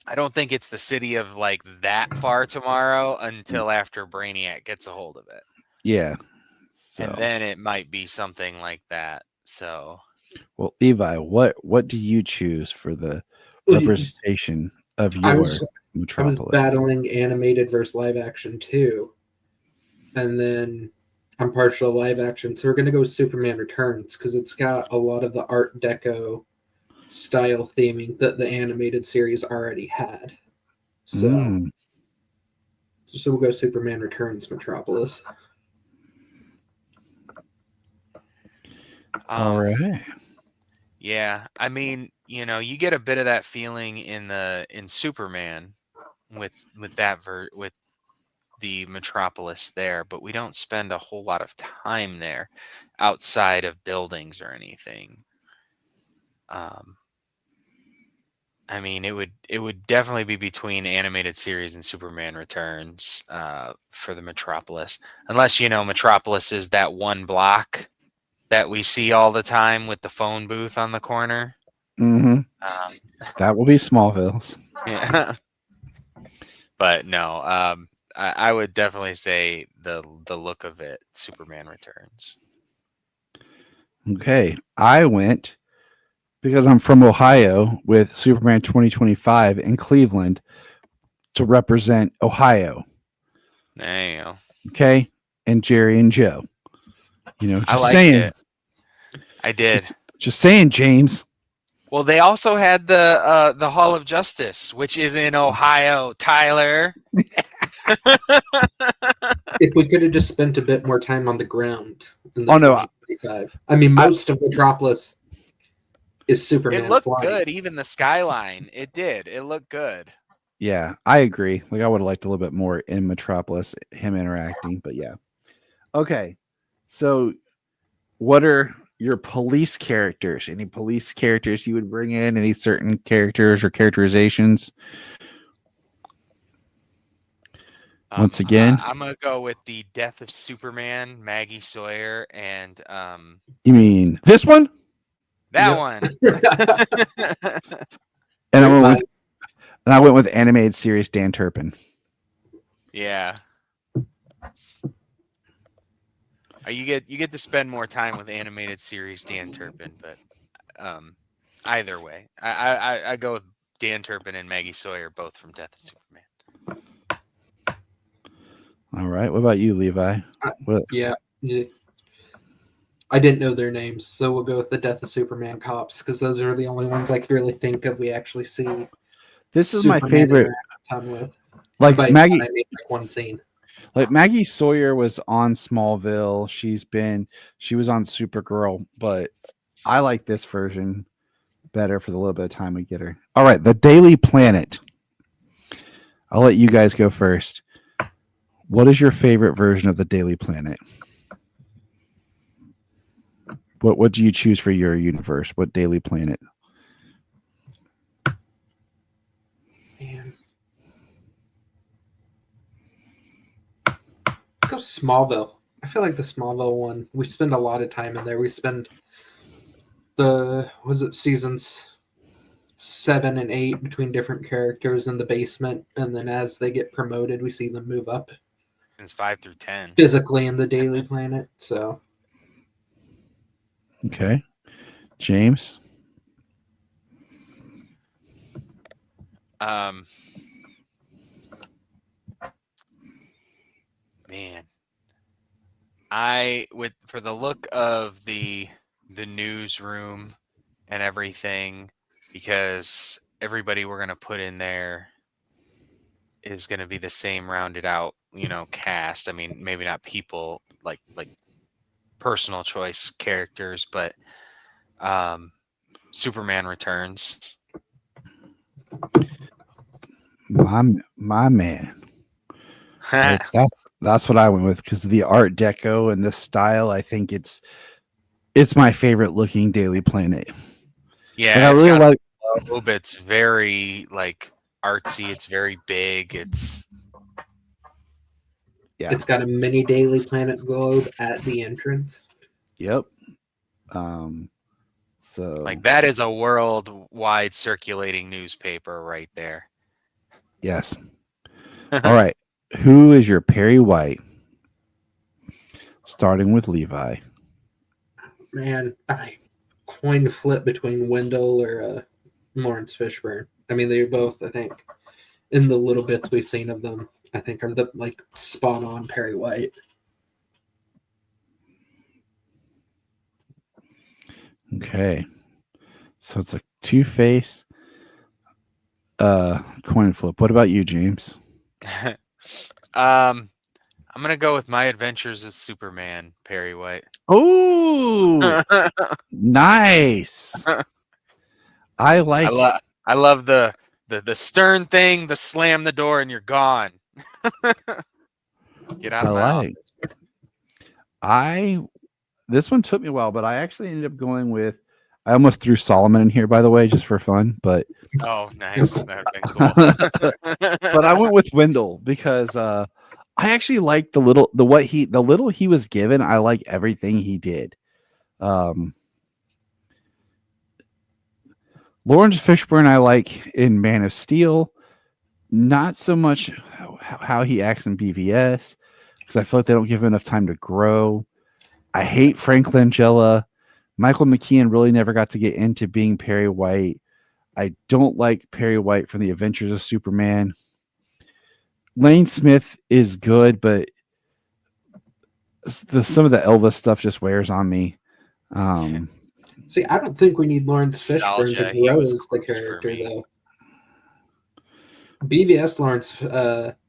I don't think it's the city of like that far tomorrow until after Brainiac gets a hold of it. Yeah. So, And then it might be something like that. So, well, Levi, what do you choose for the representation of I your was Metropolis? battling animated versus live action too, and then I'm partial to live action, so we're gonna go with Superman Returns because it's got a lot of the Art Deco style theming that the animated series already had. So, Mm, so we'll go Superman Returns Metropolis. all right. yeah, I mean, you get a bit of that feeling in Superman with with the Metropolis there, but we don't spend a whole lot of time there outside of buildings or anything. Um, I mean, it would definitely be between animated series and Superman Returns for the Metropolis, unless Metropolis is that one block that we see all the time with the phone booth on the corner. Mm-hmm. That will be Smallville's. Yeah, but no, I would definitely say the look of it, Superman Returns. Okay. I went because I'm from Ohio with Superman 2025 in Cleveland to represent Ohio. There you go. Okay. And Jerry and Joe. Just I liked saying. it. I did. Just saying, James. Well, they also had the Hall of Justice, which is in Ohio, Tyler. If we could have just spent a bit more time on the ground in the Oh, no. 2025. I mean, most of Metropolis is Superman It looked flying. good, even the skyline. It did. It looked good. Yeah, I agree. Like I would have liked a little bit more in Metropolis, him interacting, but yeah. Okay. So what are your police characters? Any police characters you would bring in? Any certain characters or characterizations? Once again, I'm gonna go with the Death of Superman, Maggie Sawyer, and you mean this one? that Yep. one. And Great minds. I went with animated series Dan Turpin. Yeah. You get to spend more time with animated series Dan Turpin, but either way, I go with Dan Turpin and Maggie Sawyer, both from Death of Superman. All right. What about you, Levi? What? Yeah. I didn't know their names, so we'll go with the Death of Superman cops because those are the only ones I could really think of. We actually see. This is Superman my favorite. interact a ton with. Like By Maggie, I mean like one scene. like Maggie Sawyer was on Smallville. She was on Supergirl, but I like this version better for the little bit of time we get her. All right, the Daily Planet. I'll let you guys go first. What is your favorite version of the Daily Planet? What do you choose for your universe? What Daily Planet? Man. Go Smallville. I feel like the Smallville one, we spend a lot of time in there. We spend seasons 7 and 8 between different characters in the basement, and then as they get promoted, we see them move up It's 5 through 10. physically in the Daily Planet. So Okay, James. Man, for the look of the newsroom and everything, because everybody we're gonna put in there is gonna be the same rounded out, cast. I mean, maybe not people like personal choice characters, but Superman Returns. My man. That's what I went with because the Art Deco and the style. I think it's my favorite looking Daily Planet. Yeah, Like I it's really got like. a globe. It's very like artsy. It's very big. Yeah. It's got a mini Daily Planet globe at the entrance. Yep. So Like that is a worldwide circulating newspaper right there. yes. All right. Who is your Perry White? Starting with Levi. Man, I coin flip between Wendell or Lawrence Fishburne. I mean, they both, I think, in the little bits we've seen of them, I think are the like spot on Perry White. Okay. So it's a Two-Face coin flip. What about you, James? I'm gonna go with My Adventures as Superman, Perry White. Oh, nice. I like it. I love the stern thing, the slam the door and you're gone. Get out I of my like. office. This one took me a while, but I actually ended up going with. I almost threw Solomon in here, by the way, just for fun, but Oh, nice. That would have been cool. but I went with Wendell because I actually like the little he was given. I like everything he did. Lawrence Fishburne, I like in Man of Steel. Not so much how he acts in BVS because I feel like they don't give him enough time to grow. I hate Frank Langella. Michael McKean really never got to get into being Perry White. I don't like Perry White from the Adventures of Superman. Lane Smith is good, but some of the Elvis stuff just wears on me. See, I don't think we need Lawrence Fishburne Nostalgia, to he grow was as the close for character, me. though. BVS Lawrence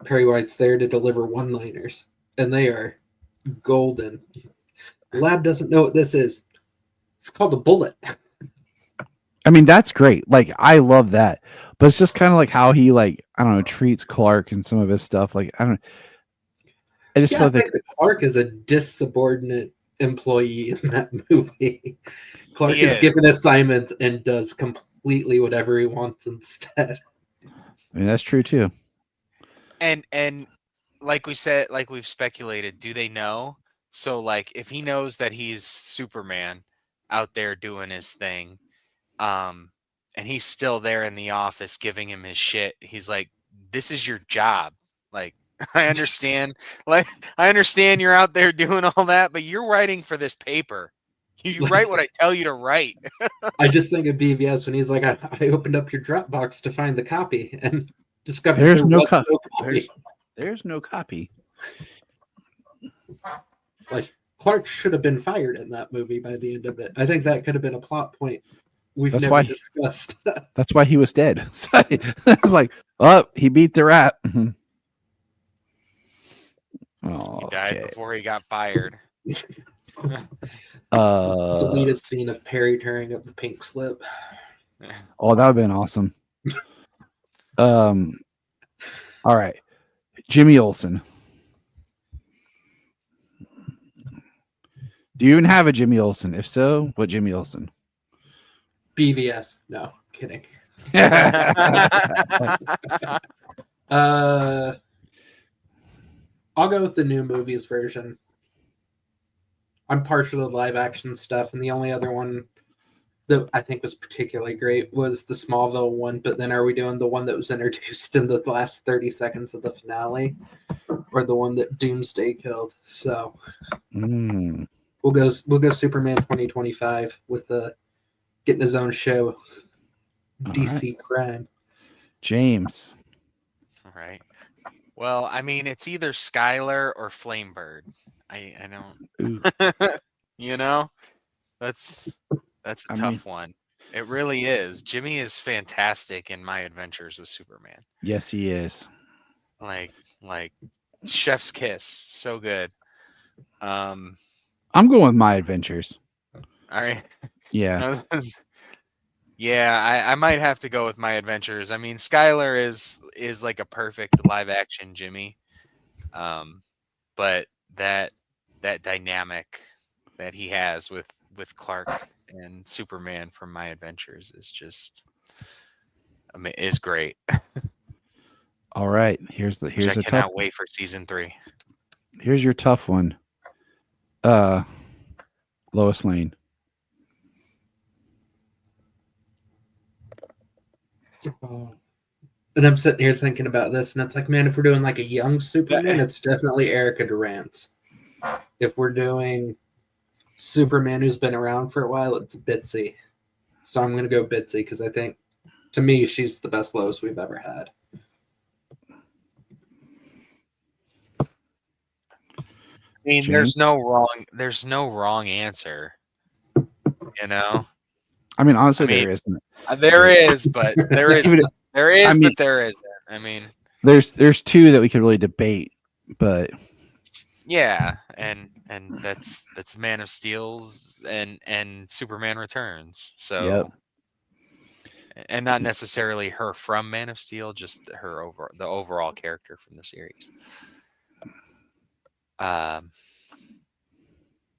Perry White's there to deliver one-liners, and they are golden. Lab doesn't know what this is. It's called a bullet. I mean, that's great. Like, I love that. But it's just kind of like how he, like, I don't know, treats Clark and some of his stuff. Like, I don't I just Yeah, feel I like think that Clark is a disubordinate employee in that movie. Clark He is is. given assignments and does completely whatever he wants instead. I mean, that's true too. And like we said, like we've speculated, do they know? So like if he knows that he's Superman out there doing his thing, and he's still there in the office giving him his shit, he's like, this is your job. Like I understand, like I understand you're out there doing all that, but you're writing for this paper. You write what I tell you to write. I just think of BVS when he's like, I opened up your Dropbox to find the copy and discovered There's there no was copy. no copy. There's no copy. Like, Clark should have been fired in that movie by the end of it. I think that could have been a plot point we've That's never why- discussed. That's why he was dead. So I was like, oh, he beat the rat. Oh, He died before he got fired. Deleted scene of Perry tearing up the pink slip. Oh, that would have been awesome. All right. Jimmy Olsen. Do you even have a Jimmy Olsen? If so, what Jimmy Olsen? BVS. No, kidding. I'll go with the new movies version. I'm partial to live action stuff, and the only other one that I think was particularly great was the Smallville one. But then, are we doing the one that was introduced in the last 30 seconds of the finale, or the one that Doomsday killed? So we'll go Superman 2025 with the getting his own show, DC Crime. James. All right. Well, I mean, it's either Skylar or Flamebird. I don't. You know, that's a tough one. It really is. Jimmy is fantastic in My Adventures with Superman. Yes, he is. Like chef's kiss, so good. I'm going with My Adventures. All right. Yeah. Yeah, I might have to go with My Adventures. I mean, Skylar is like a perfect live action Jimmy. But that dynamic that he has with Clark and Superman from My Adventures is just is great. All right, here's I a tough. cannot wait for season 3. Here's your tough one. Lois Lane. Oh. And I'm sitting here thinking about this, and it's like, man, if we're doing like a young Superman, it's definitely Erica Durant. If we're doing Superman who's been around for a while, it's Bitsy. So I'm going to go Bitsy because I think, to me, she's the best Lois we've ever had. I mean, James? there's no wrong answer. You know? I mean, honestly, I mean, there isn't. there is, but there is. Give it- There is, I mean- but there isn't. I mean, There's two that we could really debate, but yeah, and that's Man of Steel's and Superman Returns. So, Yep. and not necessarily her from Man of Steel, just the overall character from the series.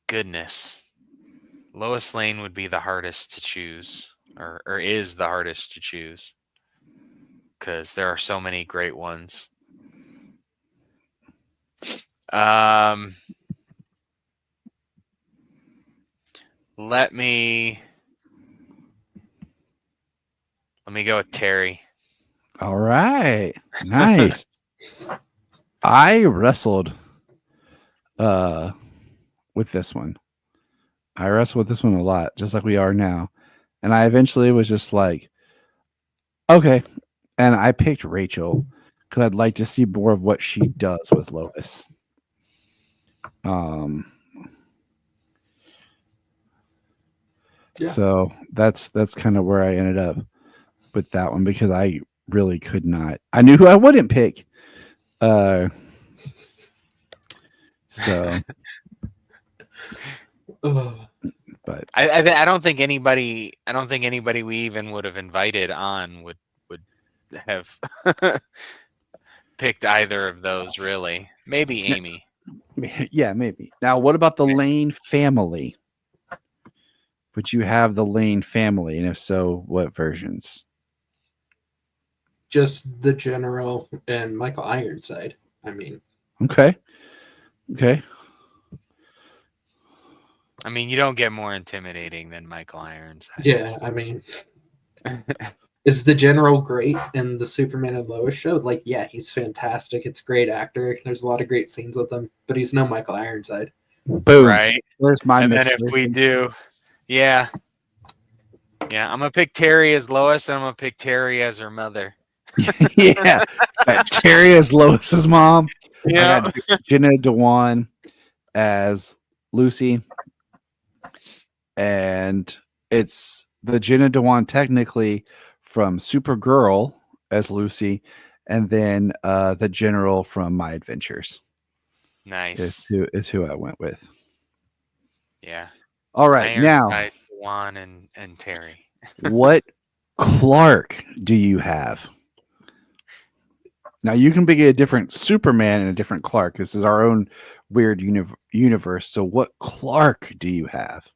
Goodness, Lois Lane would be the hardest to choose, or is the hardest to choose, because there are so many great ones. Let me go with Terry. all right, nice. I wrestled with this one. I wrestled with this one a lot, just like we are now. And I eventually was just like, okay. And I picked Rachel because I'd like to see more of what she does with Lois. Yeah. So that's kind of where I ended up with that one because I really could not. I knew who I wouldn't pick. So, but I don't think anybody we even would have invited on would have picked either of those, really. Maybe Amy. yeah, maybe. Now, what about the Lane family? Would you have the Lane family, and if so, what versions? Just the General and Michael Ironside. I mean, Okay. I mean, you don't get more intimidating than Michael Ironside. yeah, I mean, is the General great in the Superman and Lois show? Like, yeah, he's fantastic. It's a great actor. There's a lot of great scenes with him, but he's no Michael Ironside. Boom. Right. Where's my And then mixed if we version? do, yeah, I'm gonna pick Terry as Lois, and I'm gonna pick Terry as her mother. yeah. Terry as Lois's mom. Yeah. I got Jenna Dewan as Lucy. And it's the Jenna Dewan technically from Supergirl as Lucy, and then the General from My Adventures. Nice. Is who I went with. Yeah. All right, now Juan and Terry. what Clark do you have? Now you can pick a different Superman and a different Clark. This is our own weird universe. So what Clark do you have?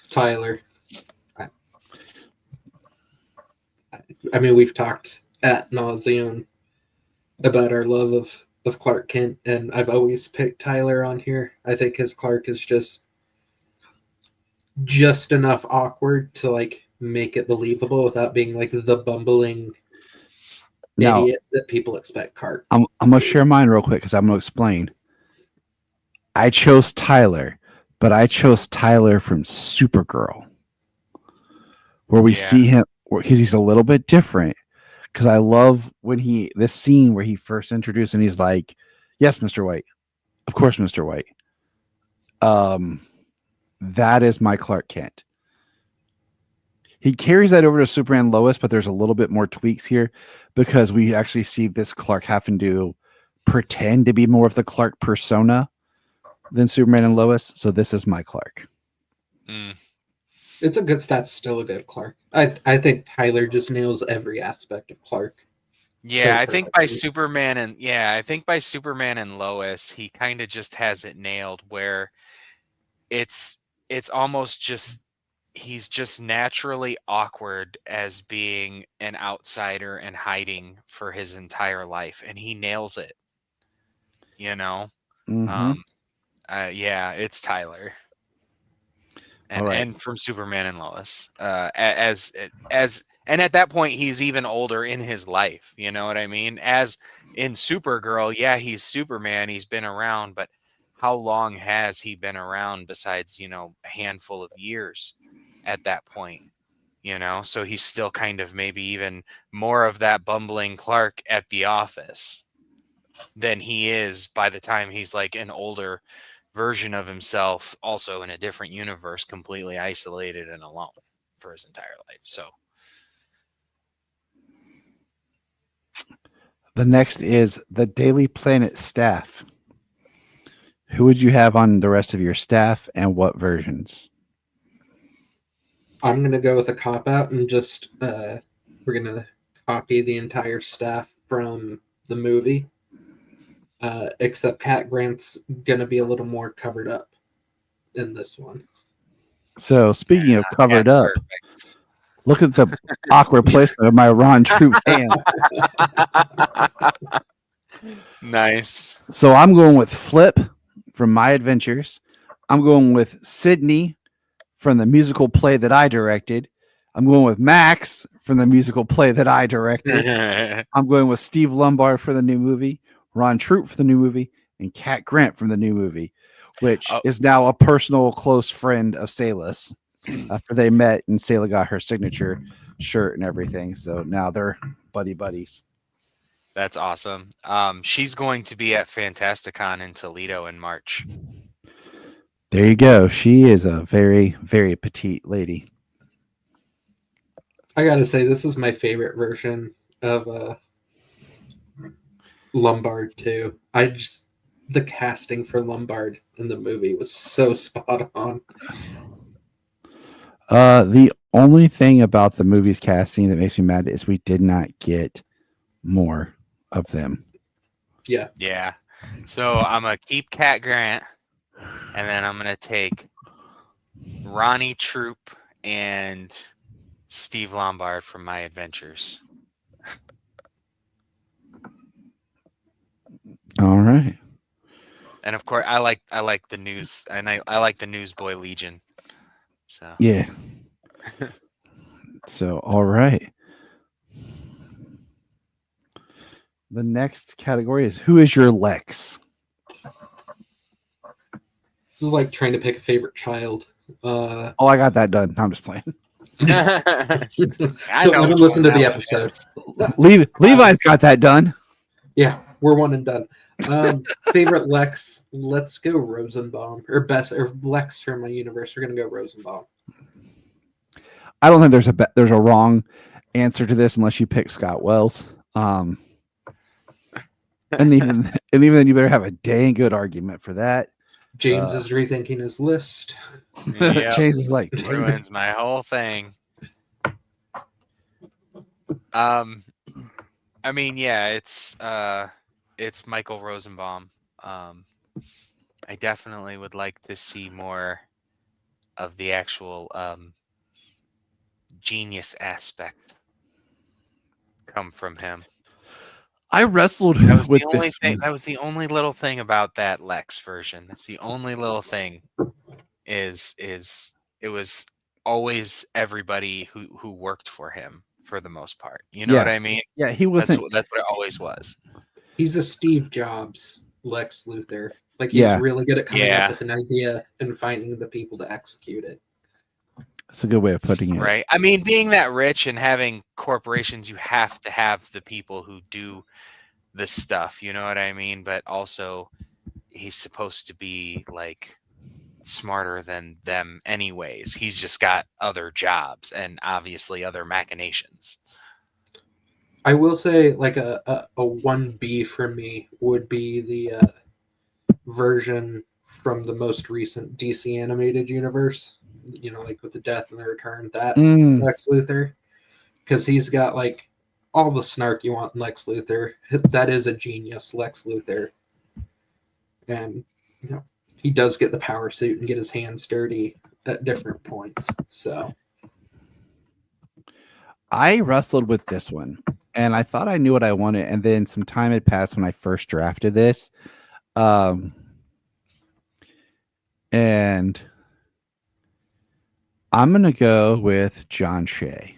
Tyler. I mean, we've talked ad nauseum about our love of Clark Kent, and I've always picked Tyler on here. I think his Clark is just enough awkward to like make it believable without being like the bumbling idiot that people expect Clark. I'm gonna share mine real quick because I'm gonna explain. I chose Tyler, but I chose Tyler from Supergirl, where we see him because he's a little bit different. Because I love when this scene where he first introduced and he's like, "Yes, Mr. White, of course, Mr. White." That is my Clark Kent. He carries that over to Superman Lois, but there's a little bit more tweaks here because we actually see this Clark having to pretend to be more of the Clark persona than Superman and Lois. So this is my Clark. That's still a good Clark. I think Tyler just nails every aspect of Clark. Yeah, I think by perfectly. Superman and Lois, he kind of just has it nailed where it's it's almost just he's just naturally awkward as being an outsider and hiding for his entire life, and he nails it, you know. Mm-hmm. Um yeah, it's Tyler. All right. And from Superman and Lois, as and at that point he's even older in his life. You know what I mean? As in Supergirl, yeah, he's Superman. He's been around, but how long has he been around? Besides, a handful of years at that point. So he's still kind of maybe even more of that bumbling Clark at the office than he is by the time he's like an older version of himself, also in a different universe, completely isolated and alone for his entire life. So The next is the Daily Planet staff. Who would you have on the rest of your staff and what versions? I'm gonna go with a cop out and just we're gonna copy the entire staff from the movie. Except Cat Grant's gonna be a little more covered up in this one. So, speaking of covered that's up, perfect. look at the awkward placement of my Ron Troop hand. Nice. So, I'm going with Flip from My Adventures. I'm going with Sydney from the musical play that I directed. I'm going with Max from the musical play that I directed. I'm going with Steve Lombard for the new movie, Ron Troop for the new movie, and Cat Grant from the new movie, which Oh. is now a personal close friend of Sayla's after they met and Sayla got her signature shirt and everything. So now they're buddies. That's awesome. She's going to be at Fantasticon in Toledo in March. There you go. She is a very, very petite lady. I gotta say, this is my favorite version of Lombard too. The casting for Lombard in the movie was so spot on. The only thing about the movie's casting that makes me mad is we did not get more of them. Yeah. Yeah. So I'm gonna keep Cat Grant, and then I'm gonna take Ronnie Troop and Steve Lombard from My Adventures. All right. And of course, I like the news, and I like the Newsboy Legion. So Yeah. So, all right. The next category is who is your Lex? This is like trying to pick a favorite child. Oh, I got that done. I'm just playing. I I know. haven't listened to the episode. Levi's got that done. Yeah, we're one and done. Favorite Lex, let's go Rosenbaum. Or Lex from my universe. We're gonna go Rosenbaum. I don't think there's a wrong answer to this unless you pick Scott Wells. And even then, you better have a dang good argument for that. James is rethinking his list. Yep. Chase is like Ruins my whole thing. I mean, yeah, it's Michael Rosenbaum. I definitely would like to see more of the actual genius aspect come from him. I wrestled That was with the only this. thing. That was the only little thing about that Lex version. That's the only little thing. Is it was always everybody who worked for him for the most part. You know what I mean? Yeah, he wasn't. That's what it always was. He's a Steve Jobs Lex Luthor. Like he's really good at coming up with an idea and finding the people to execute it. That's a good way of putting it. Right. I mean, being that rich and having corporations, you have to have the people who do the stuff. You know what I mean? But also, he's supposed to be like smarter than them anyways. He's just got other jobs and obviously other machinations. I will say like a 1B for me would be the version from the most recent DC animated universe, like with the death and the return, that Lex Luthor, because he's got like all the snark you want in Lex Luthor. That is a genius, Lex Luthor. And, you know, he does get the power suit and get his hands dirty at different points. So I wrestled with this one and I thought I knew what I wanted. And then some time had passed when I first drafted this. And I'm going to go with John Shea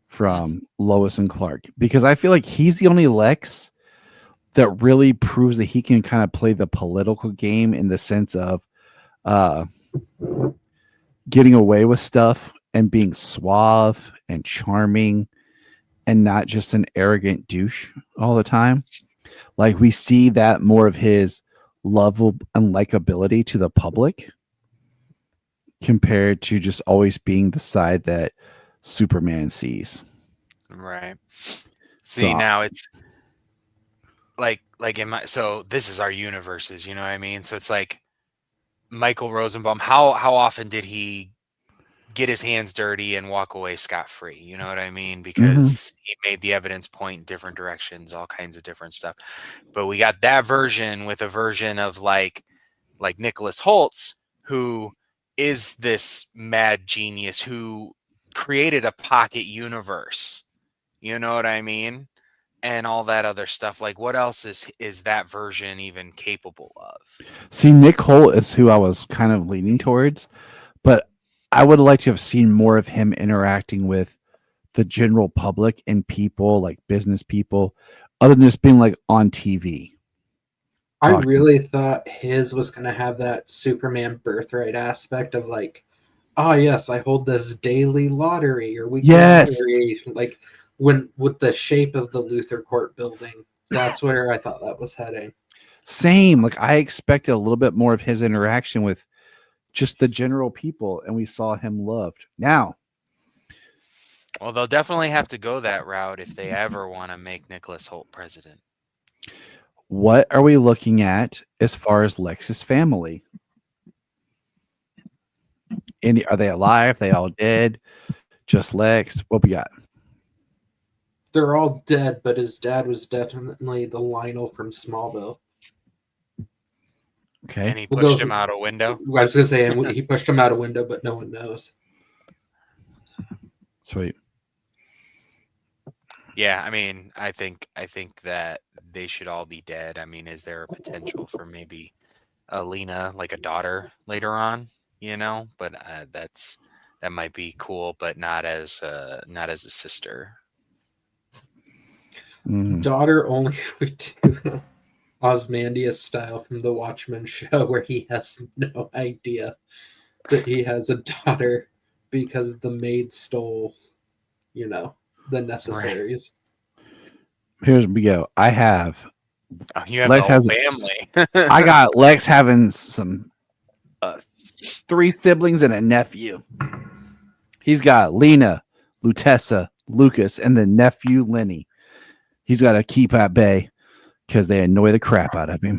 from Lois and Clark because I feel like he's the only Lex that really proves that he can kind of play the political game in the sense of getting away with stuff and being suave and charming and not just an arrogant douche all the time. Like we see that more of his lovable and likability to the public compared to just always being the side that Superman sees. Right. See, now it's like in my, so this is our universes, you know what I mean? So it's like Michael Rosenbaum, how often did he get his hands dirty and walk away scot-free? You know what I mean? Because he made the evidence point in different directions, all kinds of different stuff. But we got that version with a version of like Nicholas Holtz, who is this mad genius who created a pocket universe. You know what I mean? And all that other stuff. Like, what else is that version even capable of? See, Nick Holt is who I was kind of leaning towards, but I would like to have seen more of him interacting with the general public and people, like business people, other than just being like on TV. I really thought his was going to have that Superman birthright aspect of like, oh yes, I hold this daily lottery or weekly lottery, like when with the shape of the Luthor Court building. That's where I thought that was heading. Same. Like I expected a little bit more of his interaction with just the general people, and we saw him loved. Now, well, they'll definitely have to go that route if they ever want to make Nicholas Holt president. What are we looking at as far as Lex's family? Are they alive? They all dead? Just Lex? What we got? They're all dead, but his dad was definitely the Lionel from Smallville. Okay. And he pushed him out a window. I was going to say, and he pushed him out a window, but no one knows. Sweet. Yeah, I mean, I think that they should all be dead. I mean, is there a potential for maybe Alina, like a daughter later on? You know, but that might be cool, but not as a sister. Daughter only would do Ozymandias style from the Watchmen show, where he has no idea that he has a daughter because the maid stole, you know, the necessaries. Here's we go. I have. Oh, you have Lex the whole has family. I got Lex having some 3 siblings and a nephew. He's got Lena, Lutessa, Lucas, and the nephew Lenny. He's got to keep at bay because they annoy the crap out of him.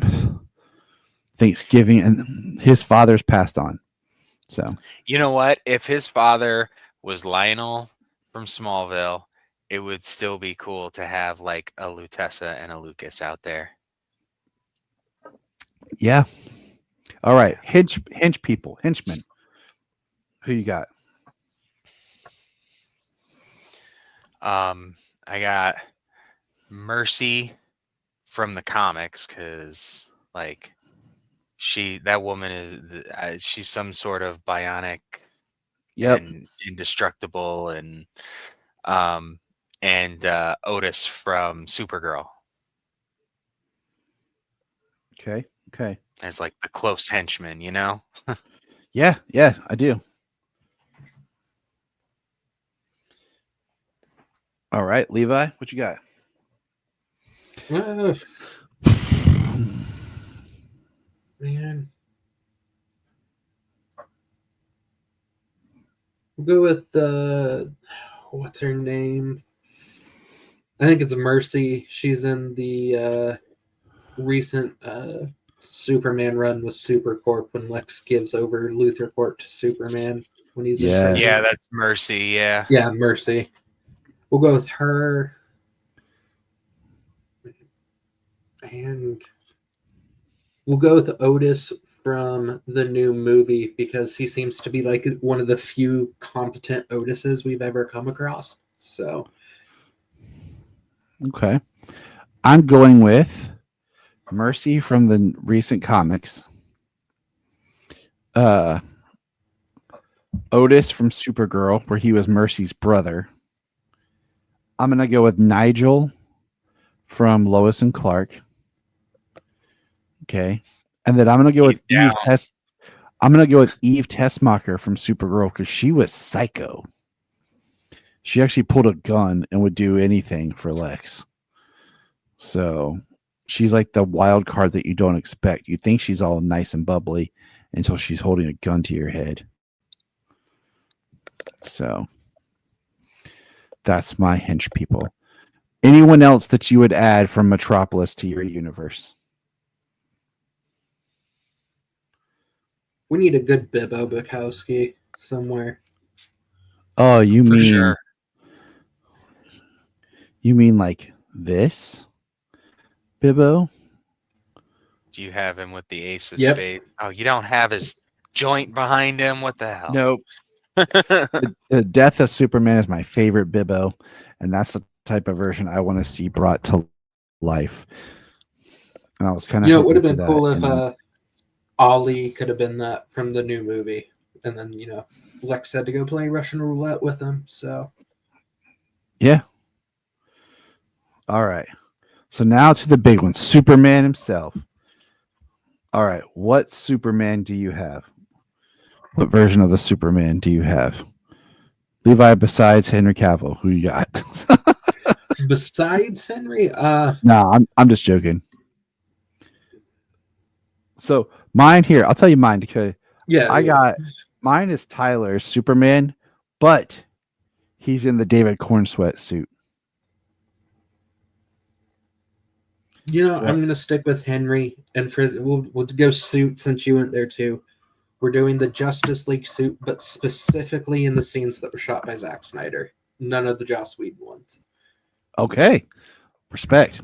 Thanksgiving, and his father's passed on. So you know what? If his father was Lionel from Smallville, it would still be cool to have like a Lutessa and a Lucas out there. Yeah. All right. Henchmen. Who you got? I got Mercy from the comics because like that woman is she's some sort of bionic and indestructible, and Otis from Supergirl. Okay. As like the close henchman, you know? Yeah, I do. All right, Levi, what you got? Man. We'll go with what's her name? I think it's Mercy. She's in the recent Superman run with Supercorp when Lex gives over Luthor Corp to Superman when he's in prison. Yeah, that's Mercy. Yeah, Mercy. We'll go with her, and we'll go with Otis from the new movie because he seems to be like one of the few competent Otises we've ever come across. So, Okay. I'm going with Mercy from the recent comics. Otis from Supergirl, where he was Mercy's brother. I'm gonna go with Nigel from Lois and Clark. Okay. And then I'm gonna go with He's down. Eve Test. I'm gonna go with Eve Tessmacher from Supergirl because she was psycho. She actually pulled a gun and would do anything for Lex. So she's like the wild card that you don't expect. You think she's all nice and bubbly until she's holding a gun to your head. So that's my hench people. Anyone else that you would add from Metropolis to your universe? we need a good Bibbo Bukowski somewhere. Oh, you For mean sure. you mean like this? Bibbo? Do you have him with the ace of Yep. spades? Oh, you don't have his joint behind him? What the hell? Nope. The Death of Superman is my favorite Bibbo, and that's the type of version I want to see brought to life. And I was kind of It would have been cool if Ollie could have been that from the new movie, and then Lex had to go play Russian roulette with him. So yeah. All right. So now to the big one, Superman himself. All right, what Superman do you have? What version of the Superman do you have? Levi, besides Henry Cavill, who you got? besides Henry, No, I'm just joking. So mine here, I'll tell you mine because I got mine is Tyler's Superman, but he's in the David Corn sweatsuit. I'm gonna stick with Henry, and we'll go suit since you went there too. We're doing the Justice League suit, but specifically in the scenes that were shot by Zack Snyder. None of the Joss Whedon ones. Okay, respect.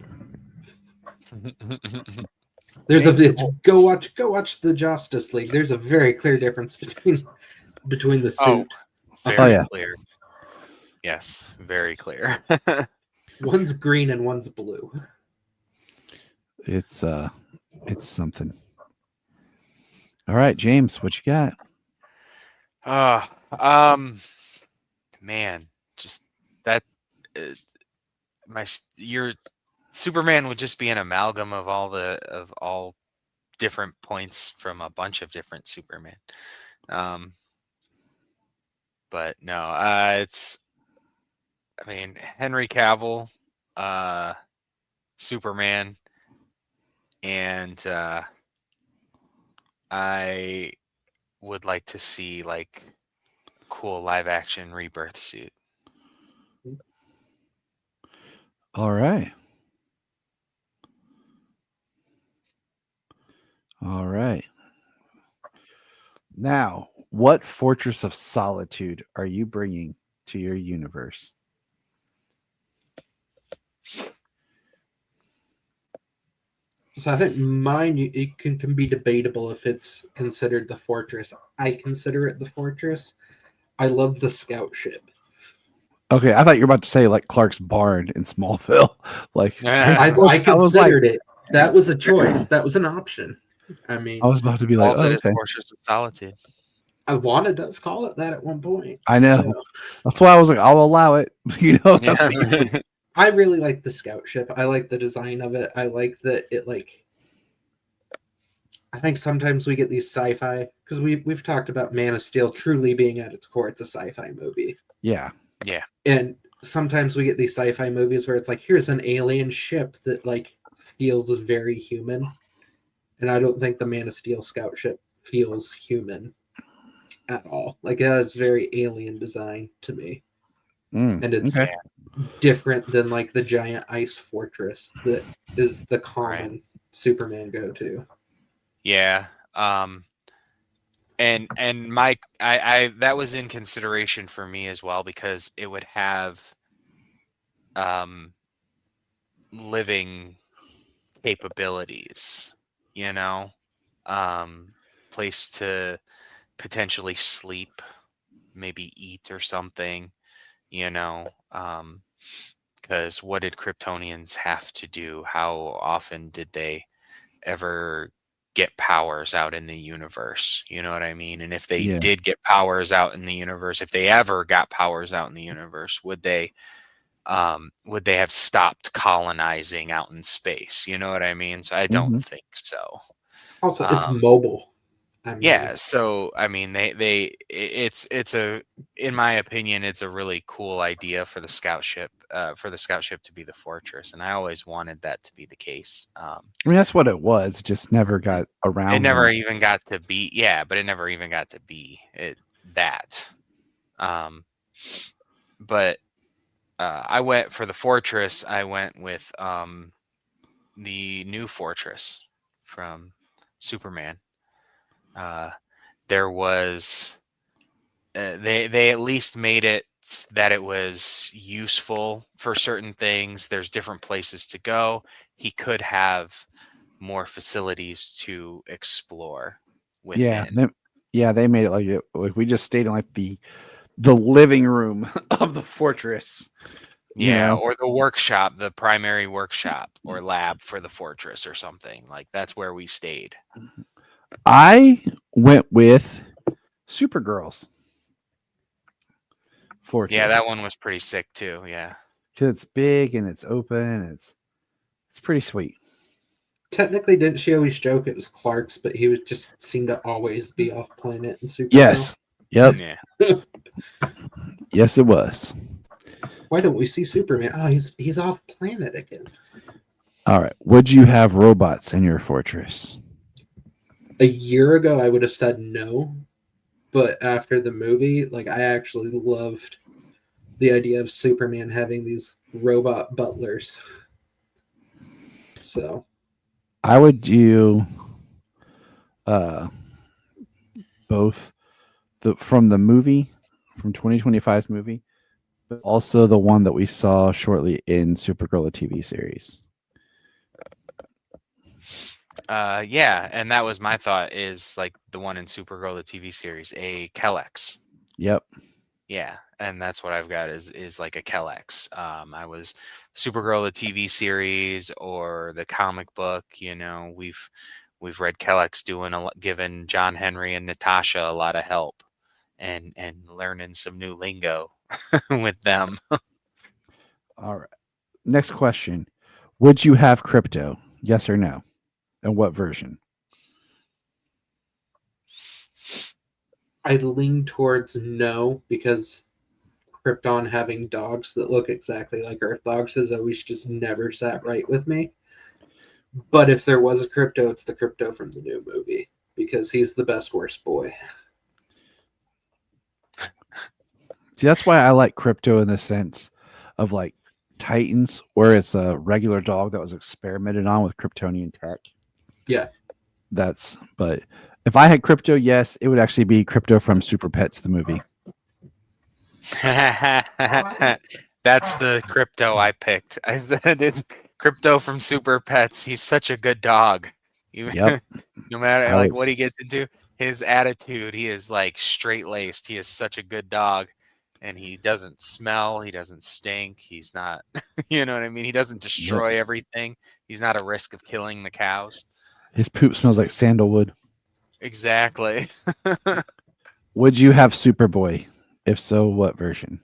There's go watch the Justice League. There's a very clear difference between the suit. Very clear. Yes, very clear. One's green and one's blue. It's something. All right, James, what you got? Man, just that your Superman would just be an amalgam of all different points from a bunch of different Superman. But no, Henry Cavill, Superman, and I would like to see like cool live action Rebirth suit. All right. All right. Now, what Fortress of Solitude are you bringing to your universe? So I think mine it can be debatable if it's considered the Fortress. I consider it the Fortress. I love the scout ship. Okay, I thought you were about to say like Clark's barn in Smallville. Like I considered it. That was a choice. That was an option. I mean, I was about to be like, it is okay. Fortress of Solitude. Alana does call it that at one point. I know. So. That's why I was like, I'll allow it. Yeah. I really like the scout ship. I like the design of it. I like that it I think sometimes we get these sci-fi because we've talked about Man of Steel truly being at its core. It's a sci-fi movie. Yeah. Yeah. And sometimes we get these sci-fi movies where it's like, here's an alien ship that feels very human. And I don't think the Man of Steel scout ship feels human at all. It has very alien design to me. And it's different than the giant ice fortress that is the common Superman go-to. Yeah. And I that was in consideration for me as well because it would have living capabilities, you know, um, place to potentially sleep, maybe eat or something, you know. Because what did Kryptonians have to do? How often did they ever get powers out in the universe? You know what I mean? And if they Yeah. did get powers out in the universe, if they ever got powers out in the universe, would they have stopped colonizing out in space? You know what I mean? So I don't Mhm. think so. Also, it's Um, mobile. I mean, yeah, so I mean it's a in my opinion it's a really cool idea for the scout ship to be the fortress, and I always wanted that to be the case. I mean, that's what it was. It just never got It around never to. even got to be, yeah, but it never even got to be that. Um but I went for the fortress. I went with the new fortress from Superman. Uh there was they at least made it that it was useful for certain things. There's different places to go. He could have more facilities to explore Yeah, within. they made it like we just stayed in like the living room of the fortress. You Yeah, know, or the workshop, the primary workshop or lab for the fortress or something. Like that's where we stayed. I went with Supergirl's Yeah, fortress that one was pretty sick too. Yeah. because it's big and it's open. And it's pretty sweet. technically, didn't she always joke it was Clark's, but he would just seem to always be off planet in Supergirl? Yes. Yep. Yeah. Yes, it was. Why don't we see Superman? Oh, he's off planet again. All right. Would you have robots in your fortress? A year ago, I would have said no, but after the movie, like I actually loved the idea of Superman having these robot butlers. So I would do uh both from the movie from 2025's movie, but also the one that we saw shortly in Supergirl the TV series. Yeah, and that was my thought is like the one in Supergirl, the TV series, a Kellex. Yep. Yeah, and that's what I've got is like a Kellex. I was Supergirl, the TV series, or the comic book. You know, we've read Kellex doing giving John Henry and Natasha a lot of help, and learning some new lingo with them. All right. Next question. Would you have crypto? Yes or no? And what version? I lean towards no because Krypton having dogs that look exactly like Earth dogs has always just never sat right with me. But if there was a crypto, it's the crypto from the new movie because he's the best worst boy. See, that's why I like crypto in the sense of like Titans, where it's a regular dog that was experimented on with Kryptonian tech. Yeah. But if I had crypto, yes, it would actually be crypto from Super Pets, the movie. That's the crypto I picked. I said it's crypto from Super Pets. He's such a good dog. Yep. No matter I like was what he gets into, his attitude, he is like straight laced. He is such a good dog, and he doesn't smell. He doesn't stink. He's not, you know what I mean. He doesn't Yep. destroy everything. He's not a risk of killing the cows. His poop smells like sandalwood. Exactly. Would you have Superboy? If so, what version?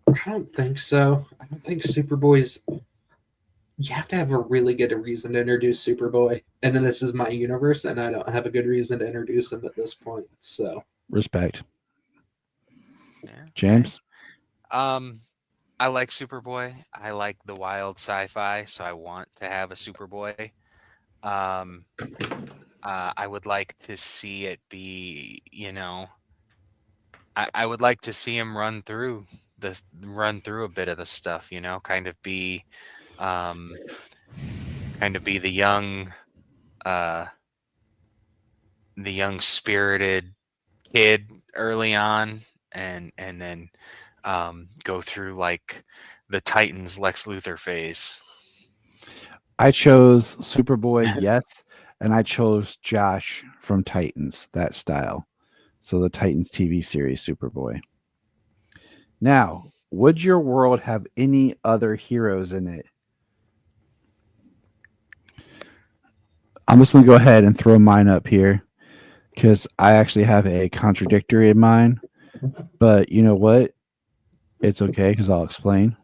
I don't think so. I don't think Superboy's. You have to have a really good reason to introduce Superboy. And then this is my universe, and I don't have a good reason to introduce him at this point. So Respect. Yeah, James? I like Superboy. I like the wild sci-fi, so I want to have a Superboy. Um, I would like to see it be, I would like to see him run through a bit of the stuff, um, kind of be uh, the young spirited kid early on, and then go through like the Titans Lex Luthor phase. I chose Superboy, yes, and I chose Josh from Titans, that style. So the Titans TV series Superboy. Now, would your world have any other heroes in it? I'm just going to go ahead and throw mine up here because I actually have a contradictory in mine. But you know what? It's okay because I'll explain.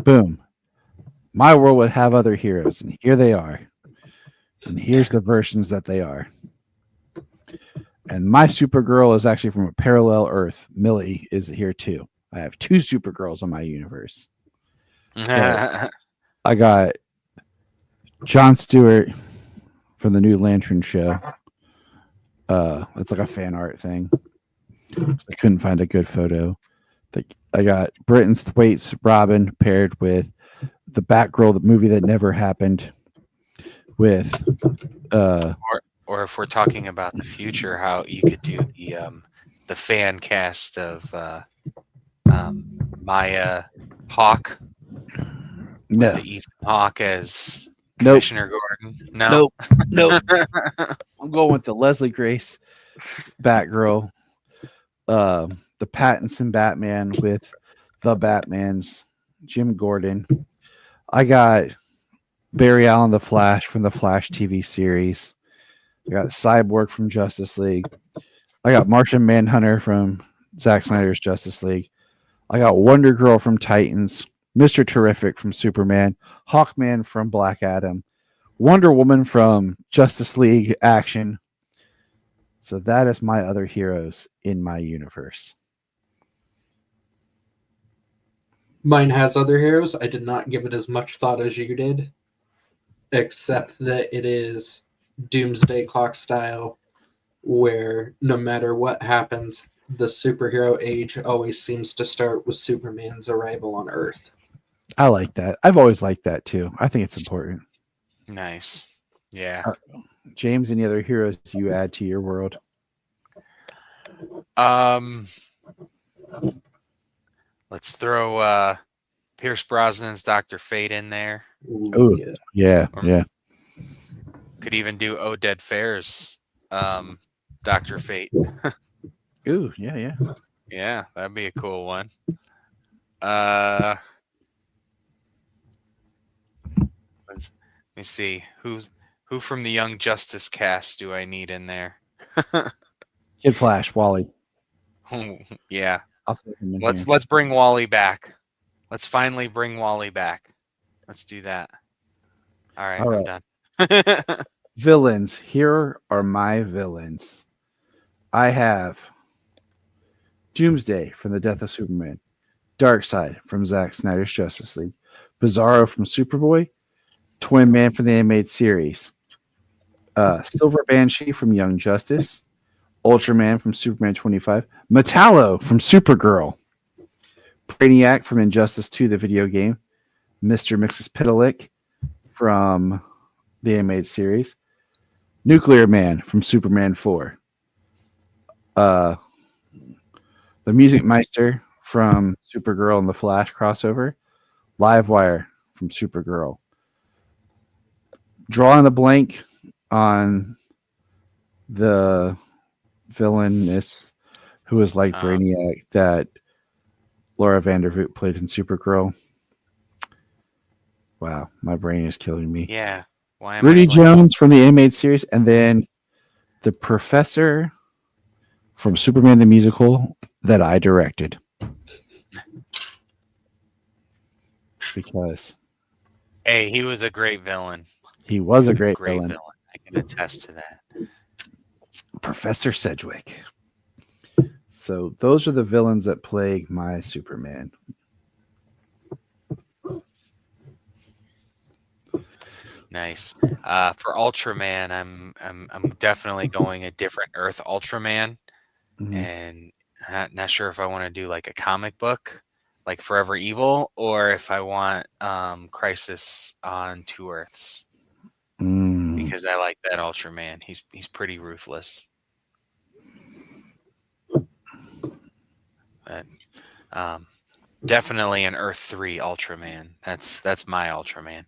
Boom. My world would have other heroes, and here they are. And here's the versions that they are. And my Supergirl is actually from a parallel Earth. Millie is here too. I have 2 Supergirls in my universe. But I got Jon Stewart from the new Lantern show. It's like a fan art thing. I couldn't find a good photo. I got Britton Thwaites Robin paired with the Batgirl, the movie that never happened, with or if we're talking about the future, how you could do the fan cast of Maya Hawk, no, the Ethan Hawke as nope, Commissioner Gordon. No, nope. I'm going with the Leslie Grace Batgirl, the Pattinson Batman with the Batman's Jim Gordon. I got Barry Allen the Flash from the Flash TV series. I got Cyborg from Justice League. I got Martian Manhunter from Zack Snyder's Justice League. I got Wonder Girl from Titans, Mr. Terrific from Superman, Hawkman from Black Adam, Wonder Woman from Justice League Action. So that is my other heroes in my universe. Mine has other heroes. I did not give it as much thought as you did, except that it is Doomsday Clock style, where no matter what happens, the superhero age always seems to start with Superman's arrival on Earth. I like that. I've always liked that too. I think it's important. nice. Yeah. James, any other heroes you add to your world? Let's throw Pierce Brosnan's Dr. Fate in there. Oh, yeah. Could even do Oded Fair's Dr. Fate. Ooh, yeah. Yeah, that'd be a cool one. Let me see. Who from the Young Justice cast do I need in there? Kid Flash, Wally. Yeah. I'll throw him in Let's here. bring Wally back. Let's finally bring Wally back. Let's do that. All right, All I'm right. done. Villains. Here are my villains. I have Doomsday from The Death of Superman, Darkseid from Zack Snyder's Justice League, Bizarro from Superboy, Twin Man from the animated series, Silver Banshee from Young Justice, Ultraman from Superman 25, Metallo from Supergirl, Brainiac from Injustice 2, the video game, Mr. Mxyzptlk from the animated series, Nuclear Man from Superman 4, the Music Meister from Supergirl and the Flash crossover, Livewire from Supergirl. Drawing a blank on the villainess who was like Brainiac that Laura Vandervoot played in Supergirl. Wow, my brain is killing me. Yeah. Why am Rudy I blanking? Jones from the animated series, and then the professor from Superman the Musical that I directed. Because Hey, he was a great villain. he was a great villain. I can attest to that. Professor Sedgwick. So those are the villains that plague my Superman. Nice. For Ultraman, I'm definitely going a different Earth Ultraman, and not sure if I want to do like a comic book, like Forever Evil, or if I want Crisis on Two Earths, because I like that Ultraman. He's pretty ruthless. But, definitely an Earth 3 Ultraman. That's my Ultraman.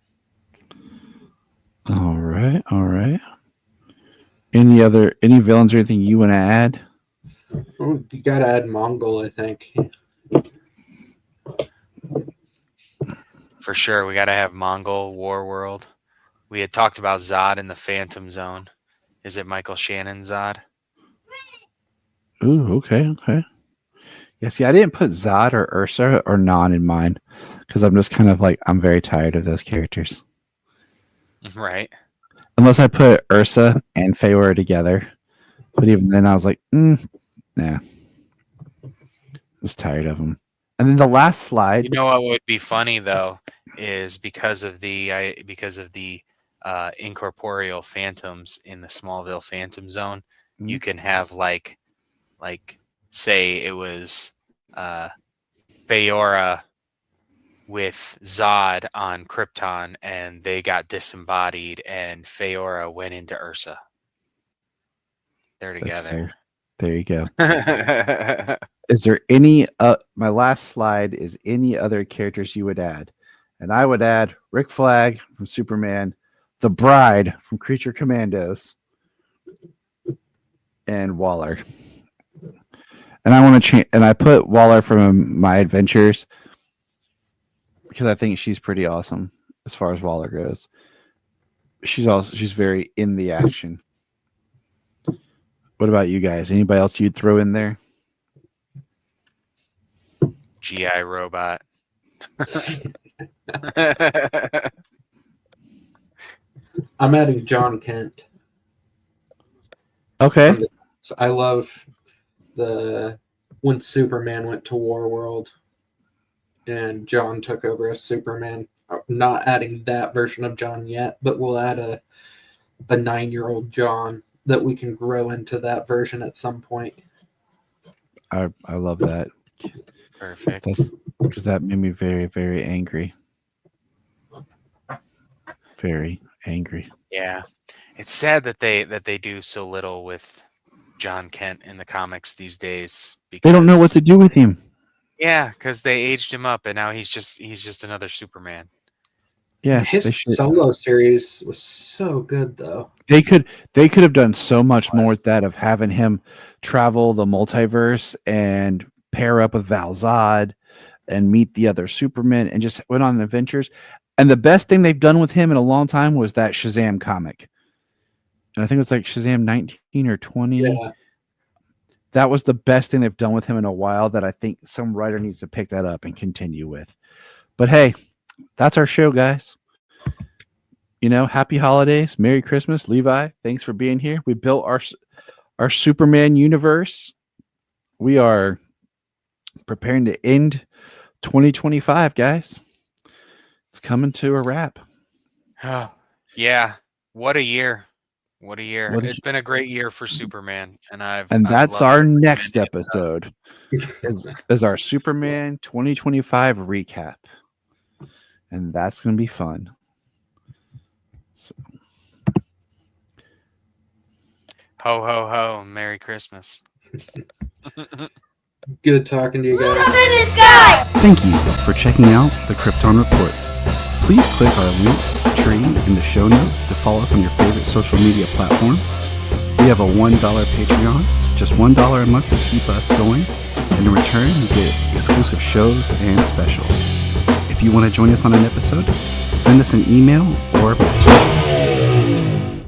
All right. Any villains or anything you want to add? Oh, you gotta add Mongol, I think. For sure, we got to have Mongol Warworld. We had talked about Zod in the Phantom Zone. Is it Michael Shannon Zod? Ooh, okay. Yeah, see, I didn't put Zod or Ursa or Non in mine because I'm just kind of like, I'm very tired of those characters. Right. Unless I put Ursa and Feora together. But even then, I was like, nah. I was tired of them. And then the last slide. You know what would be funny though is because of the incorporeal phantoms in the Smallville Phantom Zone, you can have like say it was Feora with Zod on Krypton, and they got disembodied, and Feora went into Ursa. They're That's together. fair. There you go. Is there any my last slide is any other characters you would add? And I would add Rick Flag from Superman, the Bride from Creature Commandos, and Waller. And I want to change, and I put Waller from My Adventures because I think she's pretty awesome as far as Waller goes. She's very in the action. What about you guys? Anybody else you'd throw in there? GI Robot. I'm adding John Kent. Okay. I love when Superman went to Warworld and John took over as Superman. I'm not adding that version of John yet, but we'll add a 9-year-old John that we can grow into that version at some point. I love that. Perfect. Because that made me very, very angry. Very angry. Yeah, it's sad that they do so little with John Kent in the comics these days. Because, They don't know what to do with him. Yeah, because they aged him up, and now he's just another Superman. Yeah, his solo series was so good, though. They could have done so much more with that, of having him travel the multiverse and pair up with Val-Zod and meet the other Supermen and just went on adventures. And the best thing they've done with him in a long time was that Shazam comic. And I think it was like Shazam 19 or 20. Yeah. That was the best thing they've done with him in a while that I think some writer needs to pick that up and continue with. But hey, that's our show, guys. Happy holidays. Merry Christmas. Levi, thanks for being here. We built our Superman universe. We are preparing to end 2025, guys. It's coming to a wrap. Oh, yeah. What a year. It's been a great year for Superman. And that's our next episode is our Superman 2025 recap. And that's going to be fun. So. Ho, ho, ho. Merry Christmas. Good talking to you guys. Thank you for checking out the Krypton Report. Please click our link tree in the show notes to follow us on your favorite social media platform. We have a $1 Patreon, just $1 a month to keep us going. And in return, you get exclusive shows and specials. If you want to join us on an episode, send us an email or a message.